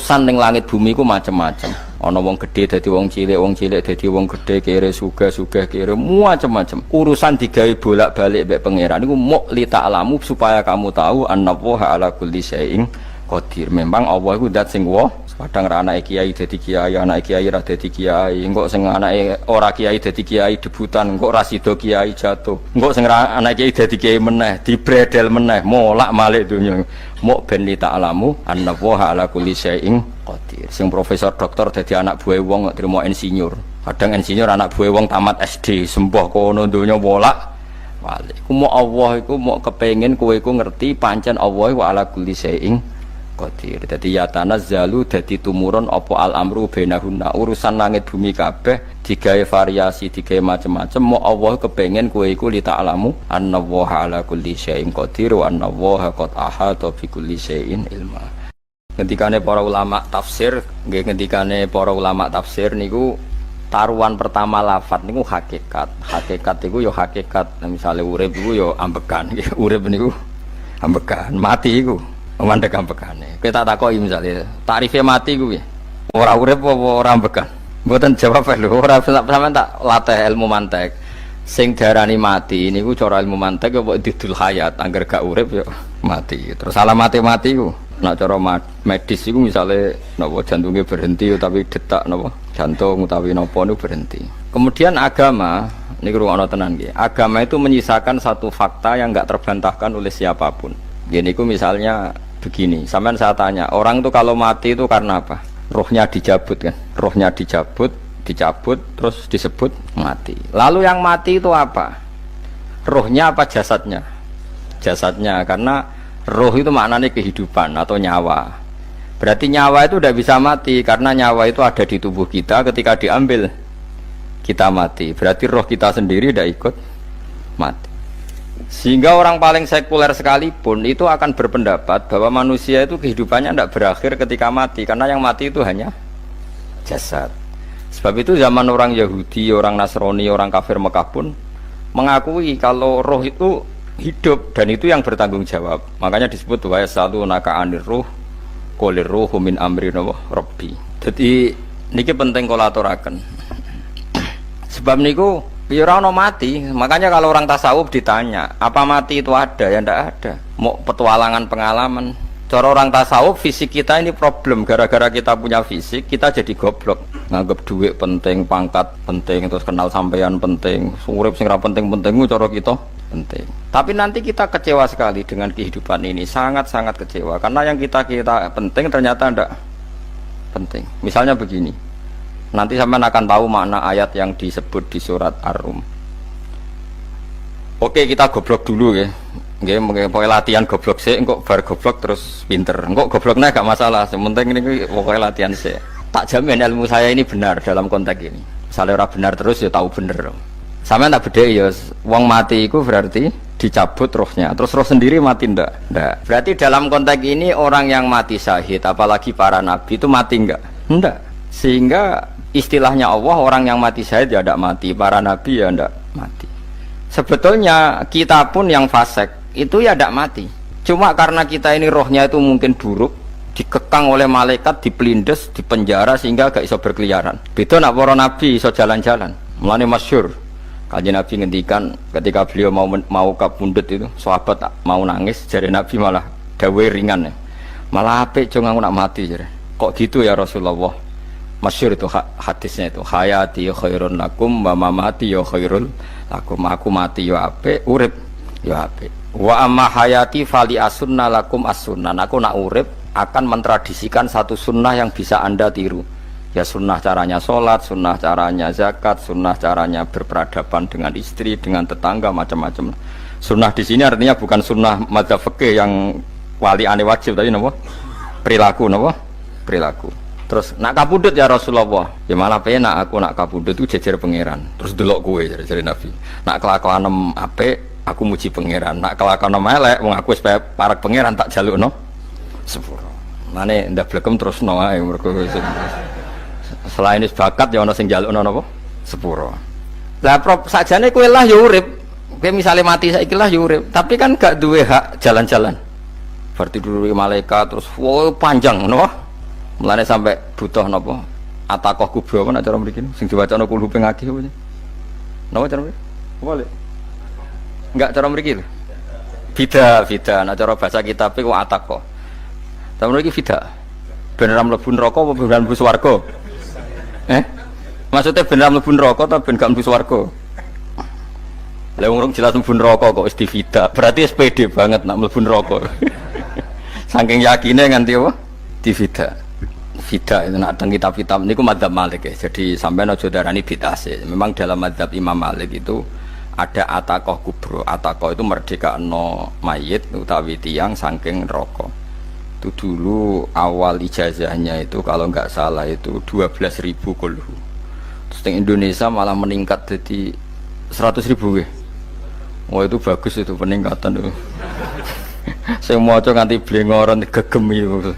urusan ning langit bumi ku macam-macam. Ana wong gedhe dadi wong cilik dadi wong gedhe, kere sugih kere macam-macam. Urusan digawe bolak-balik mbek pangeran niku muk li ta'lamu supaya kamu tahu annallaha ala kulli syai'in qadir. Memang Allah iku zat sing kadang ra anake kiai dadi kiai, anake kiai ra dadi kiai, engko sing anake ora kiai dadi kiai debutan, engko ra sida kiai jatuh, engko sing anake kiai dadi kiai meneh, dibredel meneh, molak-malik donya. Muk ben li ta'lamu annallaha ala kulli syai'in qadir. Sing profesor doktor dadi anak buah wong kok trimo insinyur. Kadang insinyur anak buah wong tamat SD, sembah kono donya molak-malik. Ku muk Allah iku muk kepengin kowe iku ngerti pancen Allah wa ala kulli syai'in qadir. Dadi ya tanazzalu dadi tumurun apa al amru bainahunna, urusan langit bumi kabeh digawe variasi, digawe macam-macam. Mo Allah kepengin kowe iku li ta'lamu annallaha ala kulli syai'in qadir wa annallaha qad ahata bi kulli syai'in ilma. Ngendikane para ulama tafsir, nggih ngendikane para ulama tafsir niku taruhan pertama lafadz niku hakikat. Hakikat iku ya hakikat. Misale urip iku ya ambekan, nggih urip niku ambekan, mati iku mandek ampekane. Kita takoki misalnya, tarife mati kuwi. Ora urip apa ora ambekan? Mboten jawab lho, ora sampean tak latih ilmu mantek. Sing diarani mati niku cara ilmu mantek apa didul hayat, angger gak urip ya mati. Terus alamat mati ku. Nek cara medis iku misale napa jantungnya berhenti tapi detak napa jantung utawi napa niku berhenti. Kemudian agama niku ruwono tenan nggih. Agama itu menyisakan satu fakta yang enggak terbantahkan oleh siapapun. Gini ku misalnya begini, sampean saya tanya, orang tuh kalau mati itu karena apa? Rohnya dicabut kan? Rohnya dicabut, terus disebut mati. Lalu yang mati itu apa? Rohnya apa jasadnya? Jasadnya, karena roh itu maknanya kehidupan atau nyawa. Berarti nyawa itu udah bisa mati, karena nyawa itu ada di tubuh kita, ketika diambil kita mati. Berarti roh kita sendiri udah ikut mati. Sehingga orang paling sekuler sekalipun itu akan berpendapat bahwa manusia itu kehidupannya tidak berakhir ketika mati, karena yang mati itu hanya jasad. Sebab itu zaman orang Yahudi, orang Nasrani, orang kafir Mekah pun mengakui kalau roh itu hidup dan itu yang bertanggung jawab. Makanya disebut wa yasalunaka anir ruh qul ruhu min amri rabbi. Jadi niki penting kula aturaken. Sebab niku ya ora ono mati, makanya kalau orang tasawuf ditanya, apa mati itu ada? Ya ndak ada. Mau petualangan pengalaman. Cara orang tasawuf fisik kita ini problem, gara-gara kita punya fisik, kita jadi goblok. Nganggep duit penting, pangkat penting, terus kenal sampean penting, urip sing ra penting-penting cara kita penting. Tapi nanti kita kecewa sekali dengan kehidupan ini, sangat-sangat kecewa karena yang kita penting ternyata ndak penting. Misalnya begini. Nanti sampean akan tahu makna ayat yang disebut di surat Ar-Rum. Oke, kita goblok dulu ya. Nggih, pokoke latihan goblok sik, engko bar goblok terus pinter. Engko gobloknya gak masalah, sementing ini pokoke latihan sik. Tak jamin ilmu saya ini benar dalam konteks ini. Misalnya ora benar terus ya tahu bener. Sampean tak bedheki ya, wong mati iku berarti dicabut rohnya. Terus roh sendiri mati ndak? Ndak. Berarti dalam konteks ini orang yang mati syahid, apalagi para nabi itu mati enggak? Ndak. Sehingga istilahnya Allah, orang yang mati syahid ya tidak mati, para nabi ya tidak mati. Sebetulnya kita pun yang fasik itu ya tidak mati. Cuma karena kita ini rohnya itu mungkin buruk, dikekang oleh malaikat, dipelindes, dipenjara sehingga gak iso berkeliaran. Beda nak para nabi iso jalan-jalan. Mulane masyhur Kanjeng Nabi ngendikan ketika beliau mau kabundut itu, sahabat mau nangis, jare Nabi malah dawe ringan ya. Malah apik jong aku nak mati jare. Kok gitu ya Rasulullah? Masyhur itu hadisnya itu, hayati khairun lakum wa mamati ya khairul lakum. Aku mati ya apik, urip ya apik. Wa amma hayati fali asunna lakum as-sunnah. Aku nak urip akan mentradisikan satu sunnah yang bisa Anda tiru. Ya sunnah caranya sholat, sunnah caranya zakat, sunnah caranya berperadaban dengan istri, dengan tetangga, macam-macam. Sunnah di sini artinya bukan sunnah madzhab fikih yang wali ane wajib tadi, napa? Perilaku, napa? Perilaku. Terus nak kabudut ya Rasulullah, ya malah penak aku nak kabudut itu jejer pangeran. Terus delok kowe jare Nabi. Nak kelakuan apik aku muji pangeran, nak kelakuan elek wong aku wis parek pangeran tak jalukno sepuro. Mane ndak blekem terusno ae mergo selain is bakat ya ana sing jalukno napa sepuro. Lah sakjane kowe lah ya urip. Kowe misale mati saiki lah ya urip, tapi kan gak duwe hak jalan-jalan. Berarti dulu malaikat terus panjang napa? Mulane sampai butuh napa? Atakoh kubro apa nek cara mriki sing diwacana kulhuping akeh apa sih? Napa cara mriki? Apa le? Enggak cara mriki lho. Fida, nek cara bahasa kitab iku atakoh. Cara mriki fida. Ben ora mlebu neraka apa ben mlebu swarga? Maksudnya ben ora mlebu neraka ta ben gak mlebu swarga? Lah wong jelas mlebu neraka kok wis divida. Berarti SPD banget nak mlebu neraka. Saking yakine nganti apa? Divida. Vida itu nak teng kitab-kitab niku madzhab Malik ya. Jadi sampean aja darani bid'ah sih. Memang dalam madzhab Imam Malik itu ada atakoh kubro. Atakoh itu merdekakno mayit utawi tiyang saking neraka. Itu dulu awal ijazahnya itu kalau nggak salah itu 12.000 kulhu. Terus di Indonesia malah meningkat jadi 100.000 ya. Wah itu bagus itu peningkatan itu. Saya mau coba nganti blengoran gegem itu.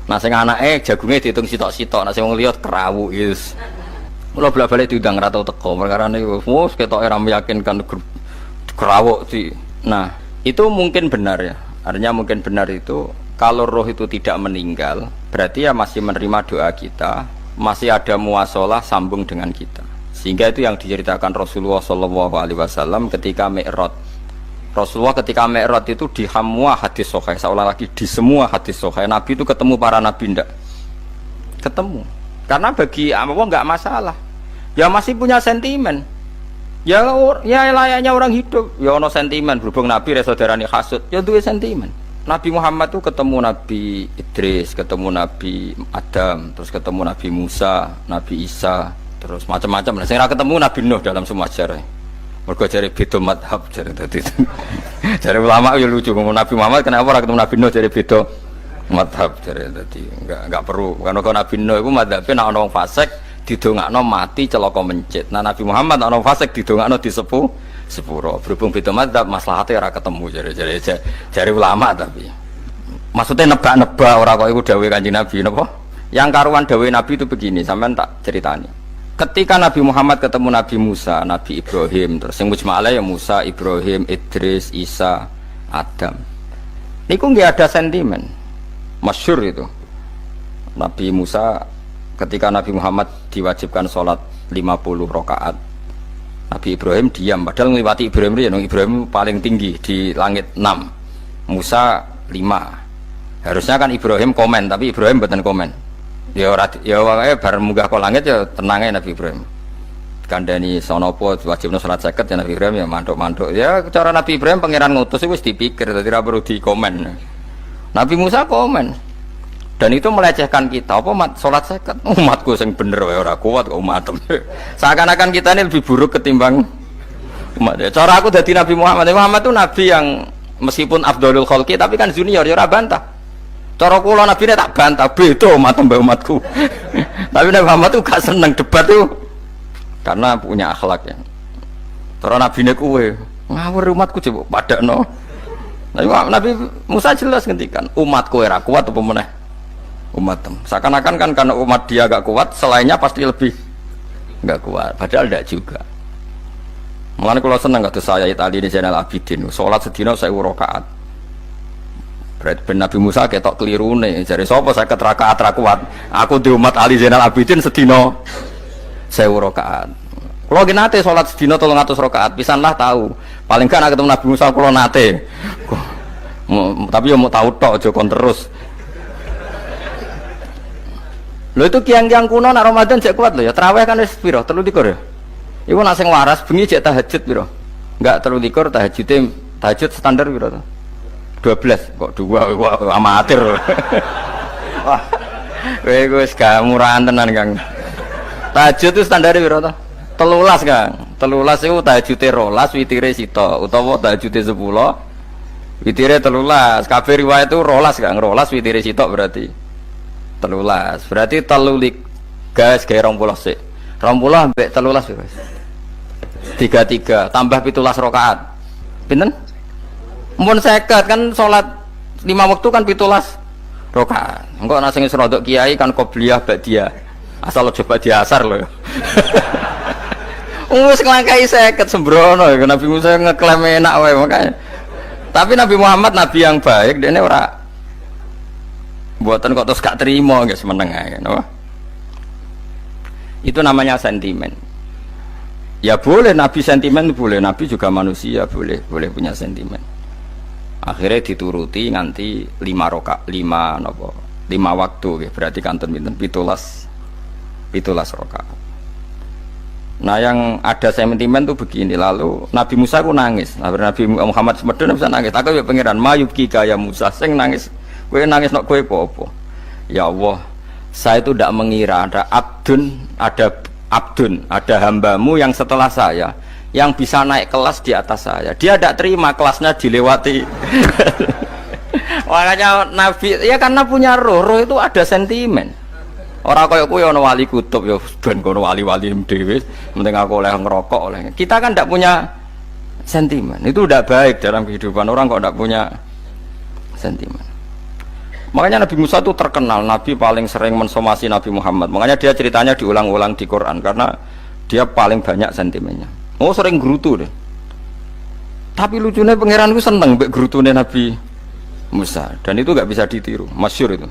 Nah sing anake jagunge diitung sitok-sitok, nah sing wong liya kerawu wis. Mula bolak-balik diundang ra tau teko, perkara niku wis ketoke ra meyakinkan kerawuk sih. Nah, itu mungkin benar ya. Artinya mungkin benar itu kalau roh itu tidak meninggal, berarti ya masih menerima doa kita, masih ada muwasalah sambung dengan kita. Sehingga itu yang diceritakan Rasulullah SAW ketika Mi'raj. Rasulullah ketika Mi'raj itu di semua hadis sahih, seolah lagi di semua hadis sahih Nabi itu ketemu para nabi ndak? Ketemu. Karena bagi Allah enggak masalah. Ya masih punya sentimen. Ya layaknya orang hidup. Ya ono sentimen berhubung Nabi saudarane hasud, ya duwe sentimen. Nabi Muhammad itu ketemu Nabi Idris, ketemu Nabi Adam, terus ketemu Nabi Musa, Nabi Isa, terus macam-macam. Sing ra ketemu Nabi Nuh dalam semua sejarah. Mergo jare beda madhab jare dadi. Jare ulama ya lucu ngomong Nabi Muhammad kenapa ora ketemu Nabi Nuh jare beda madhab jare dadi enggak perlu. Karena Nabi Nuh iku madhabe nek ana wong fasik didongakno mati celaka mencit. Nah Nabi Muhammad ana wong fasik didongakno sepuro. Berhubung beda madhab maslahate ora ketemu jare ulama tapi. Maksudnya nebak-nebak ora kok iku dawuhe Kanjeng Nabi napa? Yang karuan dawuhe Nabi itu begini, sampean tak ceritani. Ketika Nabi Muhammad ketemu Nabi Musa, Nabi Ibrahim, terus yang mujma'ala ya Musa, Ibrahim, Idris, Isa, Adam. Niku nggak ada sentimen, masyhur itu. Nabi Musa ketika Nabi Muhammad diwajibkan sholat 50 rakaat, Nabi Ibrahim diam, padahal ngliwati Ibrahim paling tinggi di langit 6, Musa 5. Harusnya kan Ibrahim komen, tapi Ibrahim bukan komen. Ya wae bar munggah ke langit ya tenange Nabi Ibrahim. Kandhani sonopo wajibna salat 50 ya Nabi Ibrahim ya mantuk-mantuk. Ya cara Nabi Ibrahim pangeran ngutus wis dipikir dadi ora perlu dikomen. Nabi Musa komen. Dan itu melecehkan kita. Apa salat 50? Umatku sing bener wae ora kuat kok umatem. Seakan-akan kita ini lebih buruk ketimbang umat. Cara aku dadi Nabi Muhammad. Muhammad itu nabi yang meskipun afdhalul khalqi tapi kan junior ya ora bantah. Cara kula Nabi tak bantah beda umat mbak umatku. Tapi Nabi Muhammad tuh gak seneng debat tuh karena punya akhlak ya. Cara Nabi ne kuwe ngawur umatku coba padakno. Nabi Musa jelas ngendikan umatku ora kuat apa meneh umatem. Seakan-akan kan karena umat dia gak kuat, selainnya pasti lebih gak kuat. Padahal tidak juga. Mulane kula seneng kados saya Itali di Zainal Abidin. Salat sedina 1000 rakaat. Ben Nabi Musa ketok kelirune jare sapa 50 rakaat ra kuat. Aku di umat Ali Zainal Abidin sedina 1000 rakaat. Kula ki nate salat sedina 300 rakaat, pisanlah tahu. Paling kan ketemu Nabi Musa kula nate. Tapi ya mau tahu tok aja kon terus. Lho itu kiang-kiang kuno nak Ramadan jek kuat lho ya. Tarawih kan wis piro? 3 ya. Iku nak sing waras bengi jek tahajud piro? Enggak 3 tahajud standar piro to? 12 kok 2 amatir. Wah. Kowe wis gak murahan tenan, Kang. Tahajud itu standar piro to? 13, Kang. 13 iku tahajude 12, witire sita utawa tahajude 10, witire 13. Kabeh riwayat itu 12, Kang. 12 witire sita berarti 13. Berarti 3 guys gawe 20 sik. 20 ambek 13 wis. 33 tambah 17 rakaat. Pinten? Mun 50 kan salat 5 waktu kan 17 rakaat. Engko ana sing rodok kiai kan qobliyah ba'diyah. Asal coba diasar lho. Wis nglangkai 50 sembrono Nabi Musa ngeklaim enak wae makanya. Tapi Nabi Muhammad nabi yang baik, dene ora Mboten kok terus gak terima nggih semeneng ae napa. Itu namanya sentimen. Ya boleh Nabi sentimen boleh, Nabi juga manusia boleh punya sentimen. Akhirnya dituruti nganti 5 waktu nggih, berarti kanten pinten 17 rakaat. Nah yang ada sentimen tuh begini, lalu Nabi Musa ku nangis, Nabi Muhammad semedon bisa nangis. Aku ya pangeran mayubki kaya Musa, sing nangis, kowe nangis nok kowe apa? Ya Allah, saya itu tidak mengira ada hambamu yang setelah saya yang bisa naik kelas di atas saya. Dia tidak terima kelasnya dilewati. Makanya Nabi, ya karena punya roh itu ada sentimen. Orang kaya kuwi ana wali kutub ya ben kono wali-wali dhewe, penting aku oleh ngerokok oleh. Kita kan tidak punya sentimen. Itu tidak baik dalam kehidupan orang kok tidak punya sentimen. Makanya Nabi Musa itu terkenal, Nabi paling sering mensomasi Nabi Muhammad. Makanya dia ceritanya diulang-ulang di Quran karena dia paling banyak sentimennya. Oh sering gerutu deh. Tapi lucunya pangeran itu seneng mbek gerutune Nabi Musa dan itu nggak bisa ditiru, masyhur itu.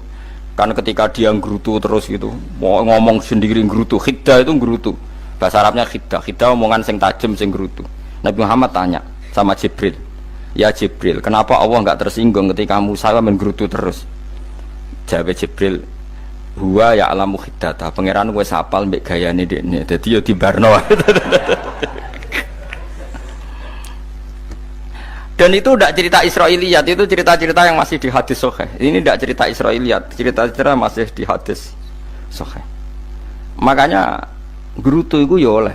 Kan ketika dia nggerutu terus gitu, mau ngomong sendiri nggerutu, khiddah itu nggerutu. Bahasa Arabnya khiddah omongan sing tajem sing nggerutu. Nabi Muhammad tanya sama Jibril, "Ya Jibril, kenapa Allah enggak tersinggung ketika Musa menggerutu terus?" Jawab Jibril, "Huwa ya'lamu khiddata." Pangeran wis hafal mbek gayane dekne. Dadi ya dibarno. Dan itu tidak cerita Israiliyat, itu cerita-cerita yang masih di hadis sahih. Ini tidak cerita Israiliyat, cerita-cerita masih di hadis sahih. Makanya gerutu itu ya oleh,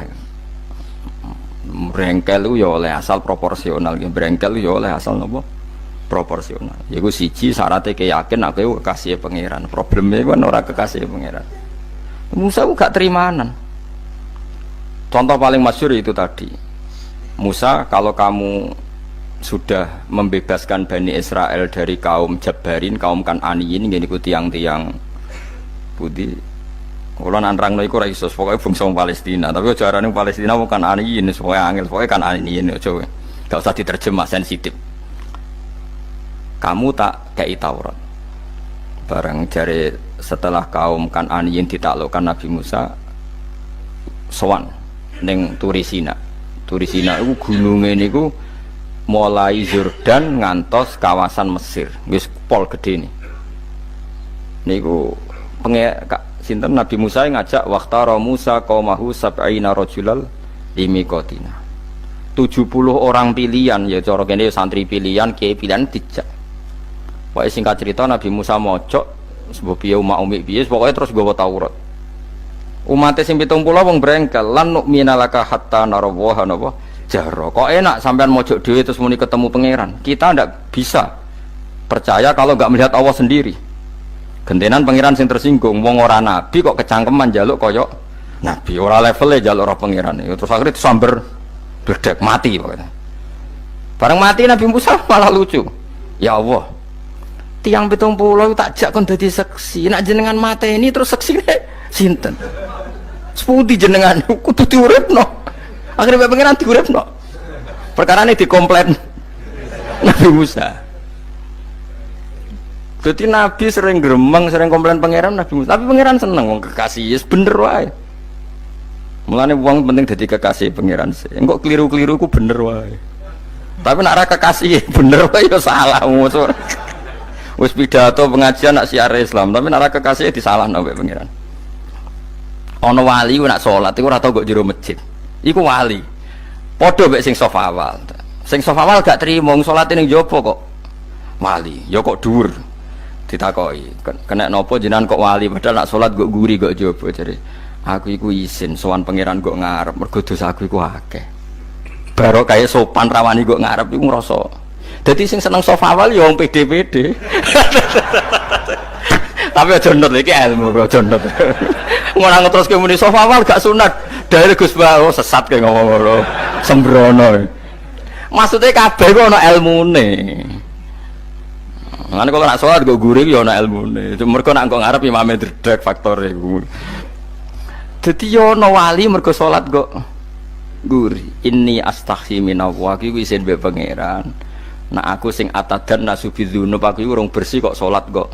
brengkel itu ya oleh asal proporsional, brengkel itu ya oleh asal nopo proporsional. Yaiku siji syaratnya keyakin aku kekasih pangeran. Problemnya kan orang kekasih pangeran. Musa itu gak terimanan. Contoh paling masyhur itu tadi. Musa, kalau kamu sudah membebaskan Bani Israel dari kaum Jabbarin, kaum Kan'aniyin, ini ku tiang-tiang putih. Kalau nanrang iku ora iso, pokoknya bangsa Palestina. Tapi ajaran Palestina bukan Kan'aniyin, pokoknya angel, pokoknya Kan'aniyin aja. Gak usah diterjemah sensitif. Kamu tak kei Taurat. Bareng jari setelah kaum Kan'aniyin ditaklukkan Nabi Musa, sowan ning Turisina. Turisina itu gunungnya niku mulai Yordan ngantos kawasan Mesir, wis pol gede nih. Niku sinten Nabi Musa yang ngajak waqtara Musa qaumahu sab'ina rajulal limiqatina. 70 orang pilihan ya cara kene santri pilihan, kiai pilihan dijak. Pokoke singkat cerita Nabi Musa mojok sebab piye umat umi piye pokoke terus gawa Taurat. Umate sing 70 wong brengkel lan nu'mina laka hatta narawaha napa jaro. Kok enak sampean mojok dhewe terus muni ketemu pangeran. Kita ndak bisa percaya kalau nggak melihat Allah sendiri. Gentenan pangeran sing tersinggung, wong ora nabi kok kecangkeman njaluk koyok nabi, ora levele njaluk ora pangeran. Terus akhirnya disamber bledek mati pokoknya. Bareng mati Nabi Musa malah lucu. Ya Allah, tiang 70 tak jak kon dadi seksi. Nek jenengan mateni terus seksine sinten? Sepundi jenengan kudu diuripno. Akhirnya pangeran diuripno. Perkara ini dikomplain Nabi Musa. Jadi Nabi sering gremeng, sering komplain pangeran Nabi Musa. Tapi pangeran seneng wong kekasih, yes bener wae. Mulane wong penting dadi kekasih pangeran sih. Engko keliru-keliru ku bener wae. Tapi nek ora kekasih bener wae ya salah. Wis pidato pengajian nak siar Islam, tapi nek ora kekasih disalahno mbek pangeran. Ana wali ku nak salat iku ora tau kok jero masjid. Iku wali. Padha mek sing saf awal. Sing saf awal gak trimo salate ning jaba kok wali. Ya kok dhuwur. Ditakoki, kena napa jenengan kok wali padahal nak salat kok guri kok jaba jare. Aku iku isin sowan pangeran kok ngarep mergo dosa aku iku akeh. Baro kaya sopan rawani kok ngarep iku ngrasa. Dadi sing seneng saf awal ya wong pede-pede. Tapi aja nut iki ilmu kok aja nut. Ngono terus muni saf awal gak sunat. Dari Gus Bawo sesat kayak ngomong ngono, sembrono. Maksudnya kabeh kok ana ilmune. Ngene kok nak salat kok guri ya ana ilmune. Mergo nak kok ngarep imame dredeg faktore iku. Dadi ya ana wali mergo salat kok guri. Inni astaghfi minallah iki isin mbek pangeran. Nak aku sing atadan nasubidzunub aku urung bersih kok salat kok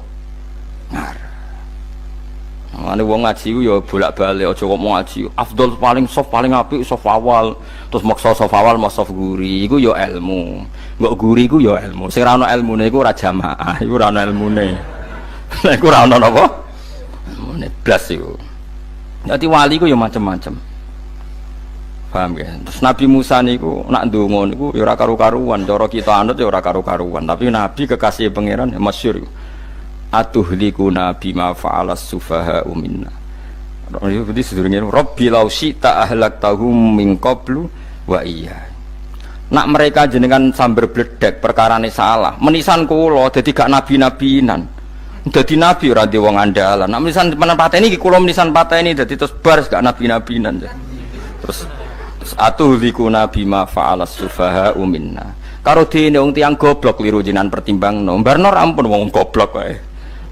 Ane wong ngaji ku ya bolak-balik aja kok mau ngaji. Afdol paling soft paling apik soft awal, terus maksa soft awal mau soft guri iku ya ilmu. Mbok guri iku ya ilmu. Sing ora ana ilmune iku ora jamaah, iku ora ana ilmune. Lah iku ora ana napa? Ilmune blas iku. Dadi wali ku ya macam-macam. Paham ya? Terus Nabi Musa niku nak ndonga niku ya ora karu-karuan, cara kita anut ya ora karu-karuan, tapi Nabi kekasih pangeran ya masyhur iku. Atuhlikuna bima fa'alas sufaha'u minna. Berarti sedurunge Rabbi law syi'ta ahlaktahum min qablu wa iya. Nak mereka jenengan sambar bledek perkarane salah, menisan kula dadi gak nabi-nabinan. Dadi nabi ora di wong andalan. Nak menisan pateni iki kula menisan pateni dadi terus bar gak nabi-nabinan. Terus atuhlikuna bima fa'alas sufaha'u minna. Karo dene wong tiyang goblok liru jenengan pertimbangno. Barno ampun wong goblok wae.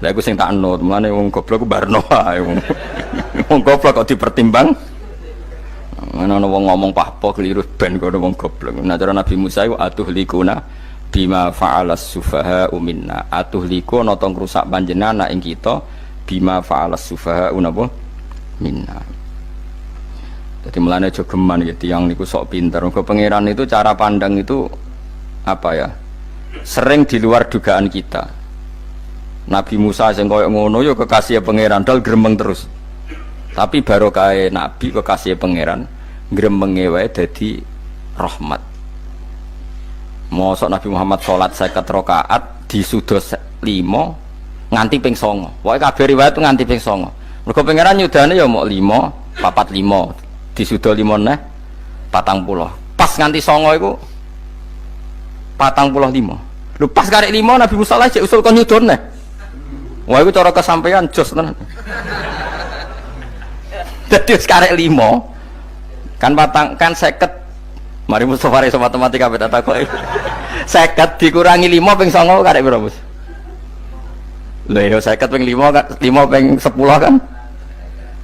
Lah iku sing tak anut, mulane wong goblok ku barno ae wong. Wong goblok kok dipertimbang. Ana wong ngomong pahpo keliru ben kono wong goblok. Nah cara Nabi Musa iku atuhlikuna bima fa'alas sufaha'u minna. Atuhliku nata ngrusak panjenengan ing kita bima fa'alas sufaha'u napa minna. Jadi mulane aja geman ya tiyang niku sok pinter. Mergo pangeran itu cara pandang itu apa ya? Sering di luar dugaan kita. Nabi Musa sing koyo ngono ya kekasih pangeran dal gremeng terus. Tapi barokah Nabi kekasih pangeran gremenge wae dadi rahmat. Mosok Nabi Muhammad salat 50 rakaat disuda 5 nganti ping 9. Pokoke kabeh riwayat nganti ping 9. Mergo pangeran nyudane ya mok 5, 45 disuda 5 neh 40. Pas nganti 9 iku 45. Lho pas karek 5 Nabi Musa lagi usul kon nyudon neh. Wah itu cara kesampaian jos tenan. Dadi karek 5 kan patang kan 50. Mari Mustofa iso matematika beda takoki. 50 dikurangi 5 ping 9 karek piro, Bos? Lho ya 50 ping 5 kan 5 ping 10 kan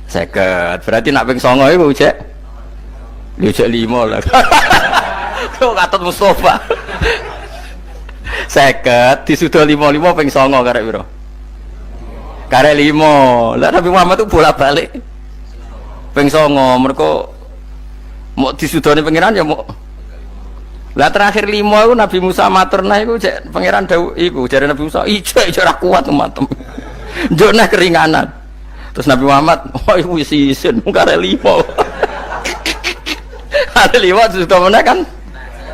50. Berarti nak ping 9 iku cek. Lho cek 5 lah. Kok katut Mustofa. 50 disudah 55 ping 9 karek piro? Karek 5. Lah Nabi Muhammad itu bolak-balik. Ping 9 mergo mau disudone pangeran ya mau. Lah terakhir 5 iku Nabi Musa matur nah iku cek pangeran dawuh iku jare Nabi Musa ijo ora kuat matem. Njuk nah keringanan. Terus Nabi Muhammad oh iku wis isin karek 5. Karek 5 sudah meneh kan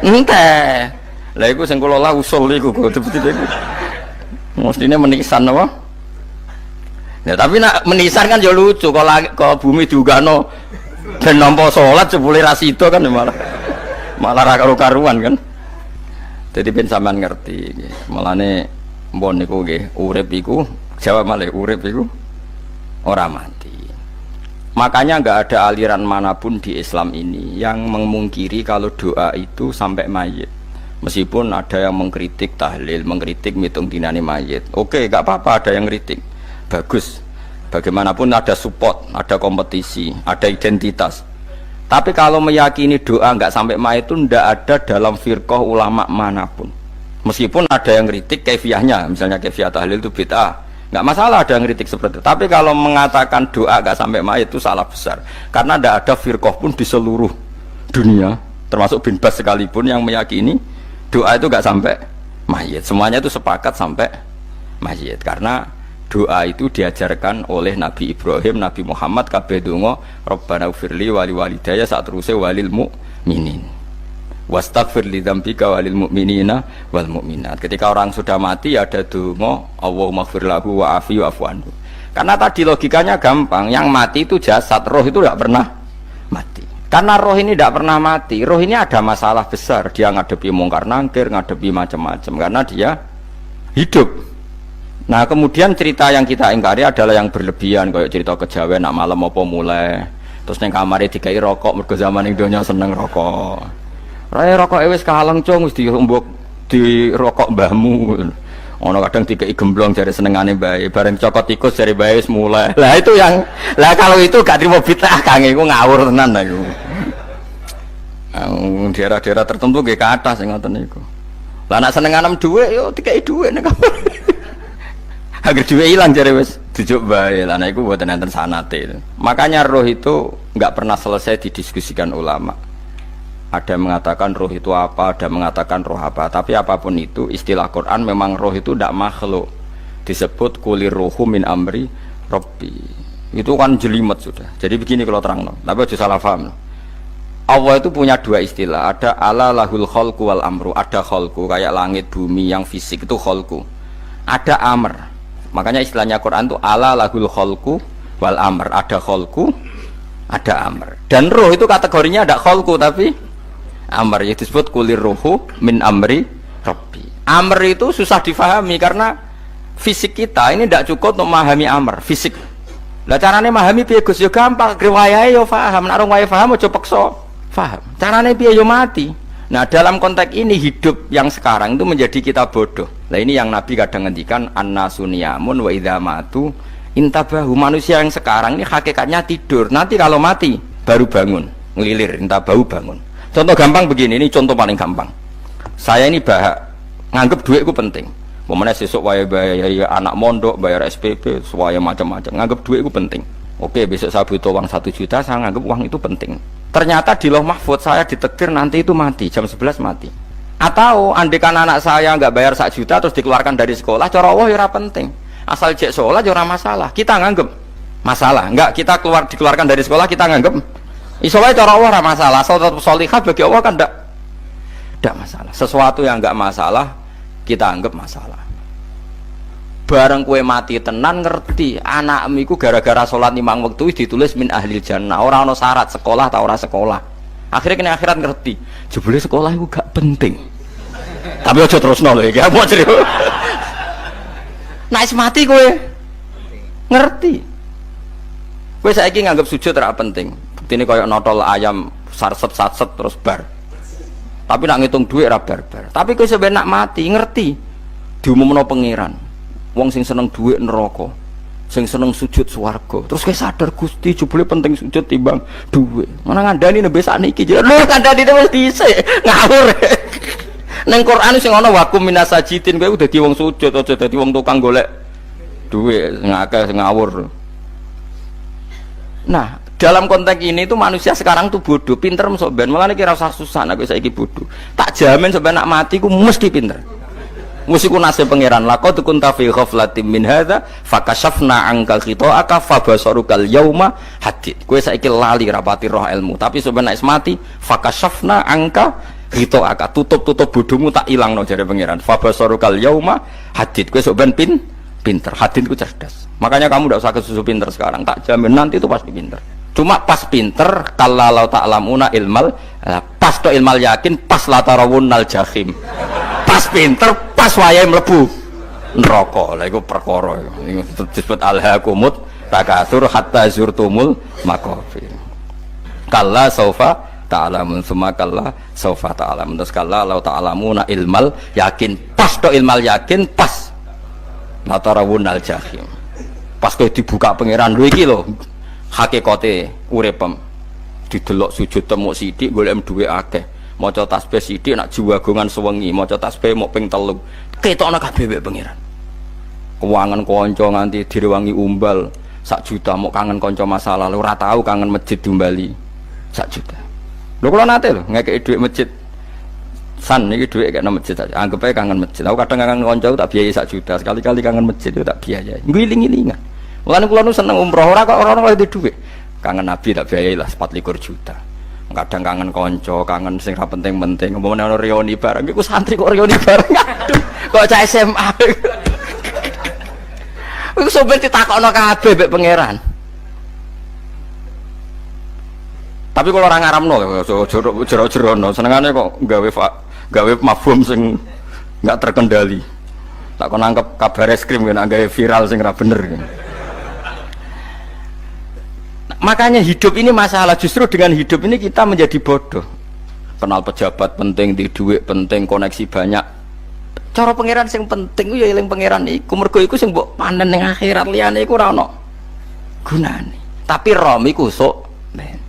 enteh. Lah iku sing kula lah usul iku betul-betul iku. Mestine menisan apa? Ya tapi nak menisan kan ya lucu kalau bumi diugano ben nampa salat jebule ra sida kan malah ra karo-karuan kan. Jadi ben sampean ngerti nggih. Mulane mbon niku nggih urip iku jawab malih urip iku ora mati. Makanya enggak ada aliran manapun di Islam ini yang memungkiri kalau doa itu sampai mayit. Meskipun ada yang mengkritik tahlil, mengkritik mitung dinane mayit. Oke, enggak apa-apa ada yang kritik. Bagus. Bagaimanapun ada support, ada kompetisi, ada identitas. Tapi kalau meyakini doa enggak sampai mayit itu enggak ada dalam firqah ulama manapun. Meskipun ada yang kritik kaifiahnya, misalnya kaifiah tahlil itu bid'ah. Enggak masalah ada yang kritik seperti itu. Tapi kalau mengatakan doa enggak sampai mayit itu salah besar. Karena enggak ada firqah pun di seluruh dunia, termasuk bin Bas sekalipun yang meyakini doa itu enggak sampai mayit. Semuanya itu sepakat sampai mayit. Karena doa itu diajarkan oleh Nabi Ibrahim, Nabi Muhammad kabeh donga Rabbana ufirli wali walidayya sak teruse walil mukminin. Wastaghfir li dzambika walil mu'minina wal mu'minat. Ketika orang sudah mati ada donga Allahumma ighfir lahu wa afi wa'fu anhu. Karena tadi logikanya gampang, yang mati itu jasad, roh itu tidak pernah mati. Karena roh ini tidak pernah mati, roh ini ada masalah besar, dia ngadepi mungkar nangkir, ngadepi macam-macam karena dia hidup. Nah kemudian cerita yang kita ingkari adalah yang berlebihan, kayak cerita kejawen nak malam apa mulai terus neng kamar dikai rokok mergo zaman ning donya seneng rokok. Raya rokok wis kaleng cung wis diumbuk di rokok mbahmu. Ono kadang dikai gemblong jare senengane bae, bareng cokot tikus jare bae wis mulai. Lah itu yang lah kalau itu gak trimo bid'ah Kang iku ngawur tenan lha iku. Daerah-daerah tertentu nggih kathah sing ngoten niku. Lah nek seneng anem dhuwit yo dikai dhuwit nek. Agar duwe ilang jare wis dujuk bae. Lah niku mboten enten sanate. Makanya roh itu enggak pernah selesai didiskusikan ulama. Ada mengatakan roh itu apa, ada mengatakan roh apa. Tapi apapun itu istilah Quran memang roh itu tidak makhluk. Disebut kulir ruhu min amri Rabbi. Itu kan jelimet sudah. Jadi begini kalau terang, tapi aja salah paham. Allah itu punya dua istilah. Ada ala lahul khalqu wal amru. Ada khalqu kayak langit bumi yang fisik itu khalqu. Ada amr. Makanya istilahnya Quran itu ala lahul khalqu wal amr. Ada khalqu, ada amr. Dan roh itu kategorinya ada khalqu tapi amr, yaitu disebut kulir ruhu min amri Rabbi. Amr itu susah difahami karena fisik kita ini tidak cukup untuk memahami amr fisik. Lah carane memahami piye Gus? Ya gampang, riwayahe yo paham. Nek ora paham aja peksa paham. Carane piye yo mati. Nah, dalam konteks ini hidup yang sekarang itu menjadi kita bodoh. Nah, ini yang Nabi kadang ngendikan annasuniyamun wa idza matu intabahu. Manusia yang sekarang ini hakikatnya tidur. Nanti kalau mati baru bangun, ngelilir, intabahu bangun. Contoh gampang begini, ini contoh paling gampang. Saya ini nganggep duit itu penting. Momennya sesuk bayar anak mondok, bayar SPP, semuanya macam-macam. Nganggep duit itu penting. Oke, besok saya butuh uang 1 juta, saya nganggep uang itu penting. Ternyata di Lauh Mahfudz saya ditakdir nanti itu mati, jam 11 mati. Atau andikan anak saya nggak bayar 1 juta terus dikeluarkan dari sekolah, cara Allah ya penting. Asal cek sholat ya masalah. Kita nganggep masalah. Enggak, kita dikeluarkan dari sekolah kita nganggep isowa cara Allah masalah. Asal tetap sholihah bagi Allah kan enggak masalah. Sesuatu yang enggak masalah kita anggap masalah. Bareng kue mati tenan ngerti anakmu iku gara-gara sholat 5 waktu ditulis min ahlil jannah. Orang ono syarat sekolah atau ora sekolah. Akhirnya kena akhirat ngerti. Jebule sekolah itu gak penting. Tapi aja terusno lho iki. Apa cerita? Nek mati kue ngerti. Kue saiki nganggap sujud ora penting. Buktine koyo notol ayam sarset terus bar. Tapi nak ngitung duit ora bar-bar. Tapi kue sampe nak mati ngerti. Diumumno pangeran. Wong sing seneng duit neraka, sing seneng sujud swarga. Terus kowe sadar Gusti jebule penting sujud timbang duit. Mana ngandani nembe sakniki lho ngandani wis dhisik ngawur. Ning Quran sing ana wakum minasajidin kowe dadi wong sujud aja dadi wong tukang golek duit ngakeh ngawur. Nah, dalam konteks ini itu manusia sekarang tuh bodoh, pinter mesok ben. Mulane kira usah susah nek saiki bodoh. Tak jamin sampai nak mati ku mesti pinter. Musiku nasib pangeran laqad kunta fi ghaflatin min hadza fakashafna anka khita'aka fabasarukal yauma hadid. Kowe saiki lali rapati roh ilmu, tapi sampeyan nek mati fakashafna anka khita'aka, tutup bodohmu tak ilangno jare pangeran. Fabasarukal yauma hadid. Kowe sampeyan pinter. Hadid ku cerdas. Makanya kamu tidak usah kesusu pinter sekarang, tak jamin nanti itu pasti pinter. Cuma pas pinter kalau ta'lamuna ilmal, pas to ilmal yakin, pas latarawunnal jahim. Pas pinter pas wayahe mlebu neraka. Lha iku perkara iku disebut alhaqumut takatsur hatta zurtumul maqabir. Kalla saufa ta'lamun summa kalla saufa ta'lamun. Terus kalla law ta'lamuna ilmal yakin, pas to ilmal yakin, pas latarawunnal jahim. Pas kowe dibuka pangeran lho iki lho hakikate uripem. Didelok sujud temuk sithik golek duwe akeh. Maca tasbih sithik nak jiwagongan sewengi, maca tasbih mok ping 3. Ketokno kabeh wek pangeran. Keuangan kanca nganti direwangi umbal 1 juta mok kangen kanca masalah ora tahu kangen masjid diumbali 1 juta. Lho kula nate lho ngekeki dhuwit masjid. San niki dhuwit kek nang masjid aja. Anggap ae kangen masjid. Aku kadang kangen kanca tak biayai 1 juta, sekali-kali kangen masjid itu tak biayai. Ngiling-ngilingan. Mulane kula nu seneng umroh ora kok ora oleh dhuwit. Kangen Nabi tak biayai lah 24 juta. Kadang kangen konco, kangen sing ra penting-penting. Umpamane ana reuni bareng iku santri kok reuni bareng. Aduh, kok cah SMA. Iku sampe ditakokno kabeh mek pangeran. Tapi kalau orang ngaramno jero-jerono senengane kok gawe mafhum sing enggak terkendali. Tak kon nangkep kabar eskrim nek gawe viral sing ra bener. Makanya hidup ini masalah, justru dengan hidup ini kita menjadi bodoh. Kenal pejabat penting, di duit penting, koneksi banyak. Cara pangeran sing penting ya eling pangeran iku, mergo iku sing mbok panen ning akhirat, liyane iku ora ono gunane. Tapi rom iku sok men.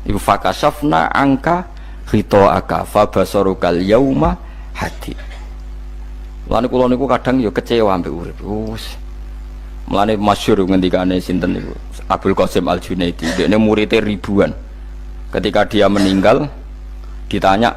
Iku fakashafna angka khita'aka fa basarukal yauma hadid. Mulane kula niku kadang ya kecewa ambek urip. Mulane masyhur ngendikane sinten niku Abdul Qasim Al Junaidi, dekne muridé ribuan. Ketika dia meninggal ditanya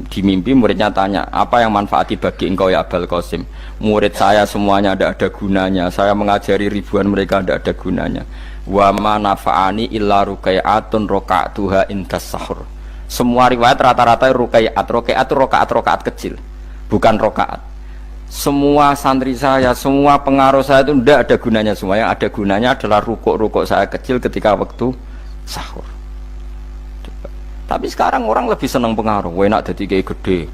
di mimpi, muridnya tanya, apa yang manfaati bagi engkau ya Abdul Qasim? Murid saya semuanya tidak ada gunanya, saya mengajari ribuan mereka tidak ada gunanya. Wa ma nafa'ani illa ruqai'atun roka'tuha indas sahur. Semua riwayat rata-rata ruqai'at itu rokaat kecil, bukan rokaat. Semua santri saya, semua pengaruh saya itu tidak ada gunanya semua. Yang ada gunanya adalah rukuk saya kecil ketika waktu sahur. Tapi sekarang orang lebih senang pengaruh, enak dadi kiai gede.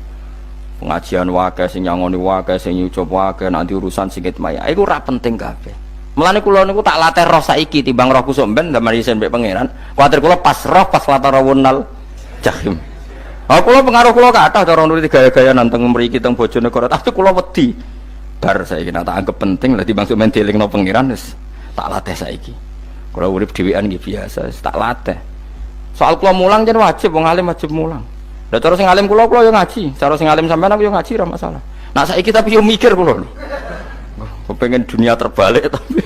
Pengajian wae sing nyangoni wae sing nyucup wae nanti urusan singit maya. Iku ora penting kabeh. Mulane kula niku tak latih roh saiki timbang roh kusuk ben zaman isen mbek pangeran. Kuwatir kula pas roh pas latarawunal jahim. Kula pengaruh kula kathah cara nuruti gaya-gaya nanteng mriki teng Bojonegoro. Tapi kula wedi. Bar saiki nek tak anggap penting lah timbang sok men dielingno pangeran wis tak latih saiki. Kula urip dhewean nggih biasa, tak latih. Soal kula mulang jan wajib, wong alim wajib mulang. Lah cara sing alim kula yo ngaji, cara sing alim sampean aku yo ngaji ora masalah. Nah saiki tapi yo mikir kula. Kepengen dunia terbalik tapi.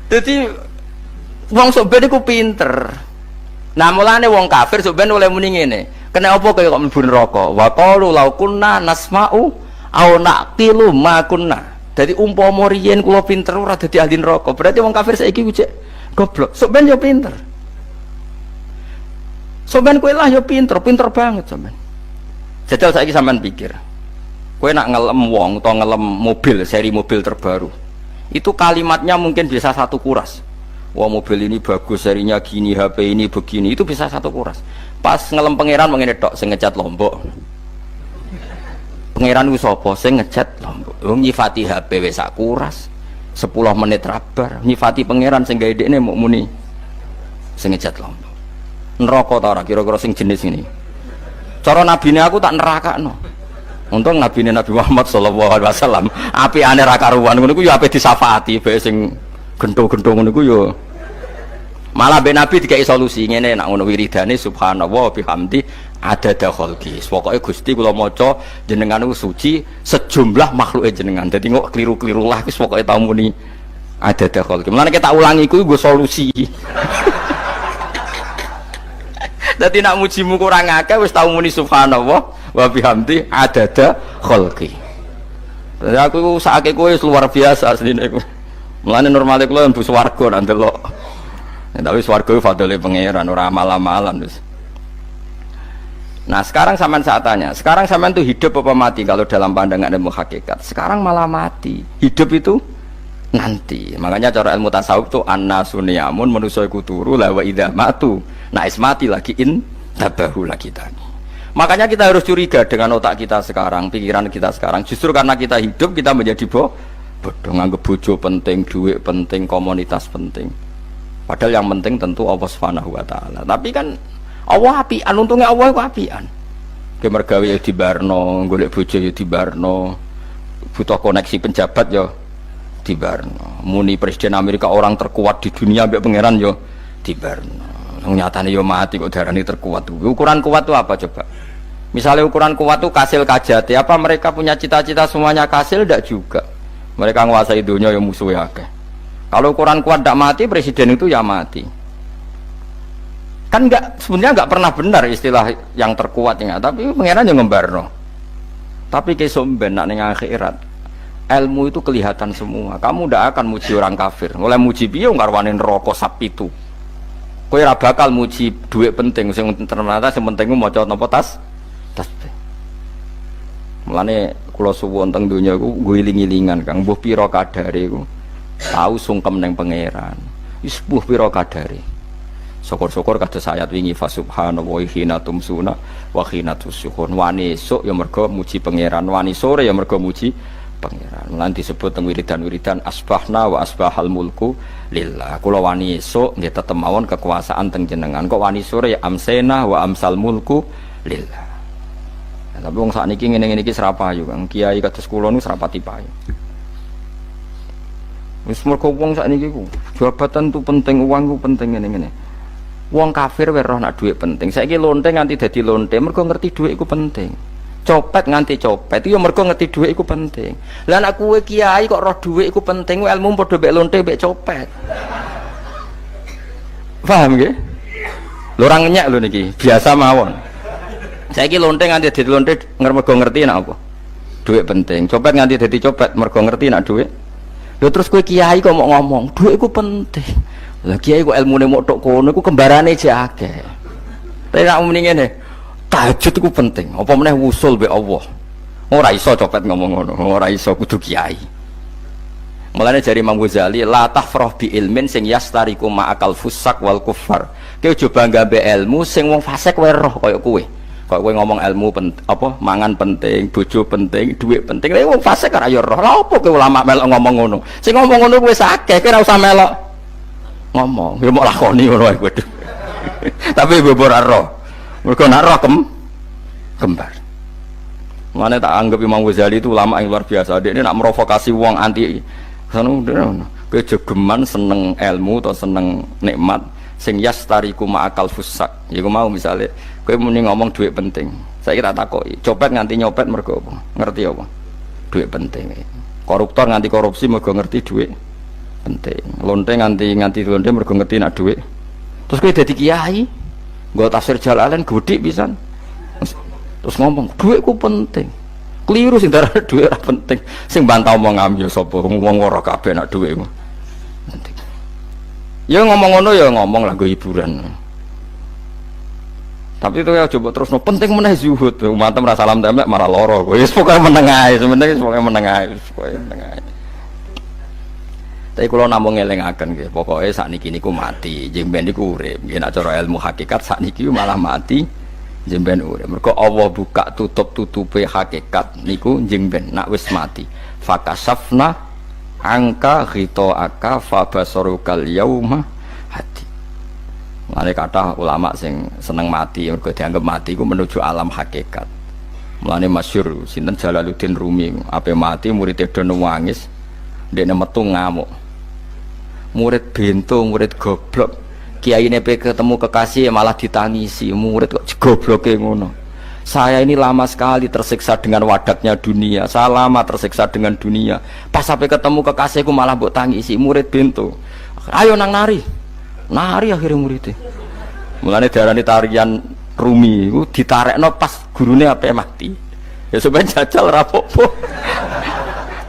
Dadi wong sok ben iku pinter. Nah mulane wong kafir sok ben oleh muni ngene. Kena apa kaya kok mlebu neraka? Wa qalu law kunna nasma'u aw naqilu ma kunna. Dadi umpama riyen kula pinter ora dadi ahli neraka. Berarti wong kafir saiki ku cek goblok. Sok ben yo pinter. Sampeyan kowe lah yo pinter banget sampeyan. Jajal saiki sampean pikir. Kowe nak ngelem wong utawa ngelem mobil, seri mobil terbaru. Itu kalimatnya mungkin bisa satu kuras. Wah mobil ini bagus, serinya gini, HP ini begini, itu bisa satu kuras. Pas ngelem pangeran mengene tok sing ngecat Lombok. Pangeran ku sapa sing ngecat Lombok? Wong nyifati HP wis sak kuras. 10 menit rabar nyifati pangeran sing gawe dekne muk muni sing ngecat Lombok. Neraka ta ora kira-kira sing jenis ini. Cara nabine aku tak nerakakno. Untung nabine Nabi Muhammad sallallahu alaihi wasallam apikane ra karuan ngono iku ya ape disafaati bae sing gendho-gendho ngono iku ya. Malah ben Nabi dikai solusi ngene nek ngono wiridane subhanallah bihamdi adada khalqi. Pokoke Gusti kula maca jenengan niku suci sejumlah makhluke jenengan. Dadi kok kliru-kliru lah wis pokoke tau muni adada khalqi. Mulane kita ulangi iku nggo solusi. Dadi nak mujimu kurang akeh wis tau muni subhanallah wa bihamdi adada khalqi. Dadi aku sakake kowe luar biasa asline iku. Mulane normale kula mlebu swarga nang delok. Tapi swarga fadhole pangeran ora amal-amalan wis. Nah, sekarang sampean saat tanya, sekarang sampean tuh hidup apa mati kalau dalam pandangan ilmu hakikat? Sekarang malah mati. Hidup itu nanti. Makanya cara ilmu tasawuf tuh annasuniyamun manusa iku turu la wa idza matu. Nah, mati lagi tabahu lagi tani. Makanya kita harus curiga dengan otak kita sekarang, pikiran kita sekarang. Justru karena kita hidup kita menjadi bodoh, nganggep bojo penting, duit penting, komunitas penting. Padahal yang penting tentu Allah Subhanahu wa taala. Tapi kan Allah apian, untungnya Allah itu apian. Ki mergawe ya dibarno, golek bojo ya dibarno. Butuh koneksi penjabat ya dibarno. Muni presiden Amerika orang terkuat di dunia mbek pangeran ya dibarno. Nyatane yo mati kok darani terkuat. Ukuran kuat itu apa coba? Misalnya ukuran kuat itu kasil kajati, apa mereka punya cita-cita semuanya kasil? Tidak juga. Mereka menguasai dunia yang musuhnya akeh. Kalau ukuran kuat tidak mati, presiden itu ya mati. Kan sebenarnya enggak pernah benar istilah yang terkuat ya, tapi pangeran yang ngembarno. Tapi kesomben nak ning akhirat. Ilmu itu kelihatan semua. Kamu tidak akan muji orang kafir. Mulai muji piye ngarwani neraka sapi itu. Kowe ora bakal muji duit penting sing ternyata sing penting ku maca napa tasbih. Mulane kula suwun teng donya iku ngiling-ilingan Kang mbuh pira kadare iku tau sungkem ning pangeran. Wis mbuh pira kadare. Syukur-syukur kados ayat wingi fa subhanallahi hina tumsuna wa hina tusyuhun. Wani esuk ya mergo muji pangeran, wani sore ya mergo muji pangeran. Mulane disebut teng wiridan-wiridan asbahna wa asbahal mulku lillah. Kula wani esuk nggih tetep mawon kekuasaan teng jenengan. Kok wani sore ya amsena wa amsal mulku lillah. Nah, tapi wong sakniki ngene-ngene iki serapayu Kang. Kiai kados kula niku serapati payu. Wis mergo wong sakniki ku jabatan tu penting, uang ku penting ngene-ngene. Wong kafir wae roh nak dhuwit penting. Saiki lonte nganti dadi lonte mergo ngerti dhuwit iku penting. Copet nganti copet itu ya mergo ngerti dhuwit iku penting. Lah nek kowe kiai kok roh dhuwit iku penting, ilmu padha mek lonte mek copet. Paham nggih? Lho ora ngenyek lho niki, biasa mawon. Saiki lonte nganti dadi lonte mergo ngerti nek apa? Dhuwit penting. Copet nganti dadi copet mergo ngerti nek dhuwit. Lho terus kowe kiai kok mau ngomong, dhuwit iku penting. Lah kiai kok ilmune mok tok kono iku kembarane jek akeh. Tapi nek muni ngene, tahajud iku penting. Apa meneh wusul mbek Allah. Ora iso copet ngomong ngono, ora iso kudu kiai. Mulane jari Imam Ghazali, la tafrah bi ilmin sing yastariku ma'akal fusak wal kufar. Kowe aja bangga mbek ilmu sing wong fasik wae roh kaya kowe. Kaya kowe ngomong ilmu apa mangan penting, bojo penting, dhuwit penting. Lha wong fasik ora ya roh. Lha apa kowe ulama melok ngomong ngono? Sing ngomong ngono kowe sakeh, kowe ora usah melok ngomong. Ya mok lakoni ngono wae kowe. Tapi bobor ora roh. Mergo nak roh kembar. Mana tak anggap Imam Ghazali itu ulama yang luar biasa. Dia ini nak merovokasi wong anti sanu kejegeman seneng ilmu atau seneng nikmat sing yastariku ma'akal fusak. Ya mau misalnya kowe muni ngomong duit penting. Saya kira takoki, copet nganti nyopet mergo apa? Ngerti apa? Duit penting. Koruptor nganti korupsi mergo ngerti duit penting. Lonte nganti lonte mergo ngerti nak duit. Terus kowe dadi kiai, nggo tafsir Jalalain godik pisan. Terus ngomong duitku penting, keliru sing darah duit ora penting, sing bantah omong ambil sapa ngomong ora kabeh nak duitmu penting. Ya ngomong ngono ya ngomong lah nggo hiburan. Tapi itu ya coba terus no penting meneh zuhud, umat merasa salam templek marah loro, wis pokoke meneng ae, sebenarnya pokoke meneng ae, pokoke meneng ae. Tapi kalau namung ngelingaken nggih, pokoke sakniki niku mati, jeng ben niku urip. Nggih nek cara ilmu hakikat sakniki malah mati. Jemben urip. Mergo Allah buka tutup-tutupe hakikat niku jemben nak wis mati. Fakasafna angka ghitaaka fabasarukal yauma hadi. Mane kata ulama sing seneng mati mergo dianggap mati iku menuju alam hakikat. Mulane masyhur sinten Jalaluddin Rumi ape mati murid do nangis ndekne metu ngamuk. Murid bento, murid goblok. Kiai ini ketemu kekasih malah ditangisi, murid kok gobloke ngono. Saya ini lama sekali tersiksa dengan wadaknya dunia, saya lama tersiksa dengan dunia. Pas sampai ketemu kekasihku malah mbok tangisi, murid bento. Ayo nang nari akhirnya muridnya. Mulane diarani tarian Rumi, itu ditarekno pas gurune ape mati. Ya supaya jajal rapopo.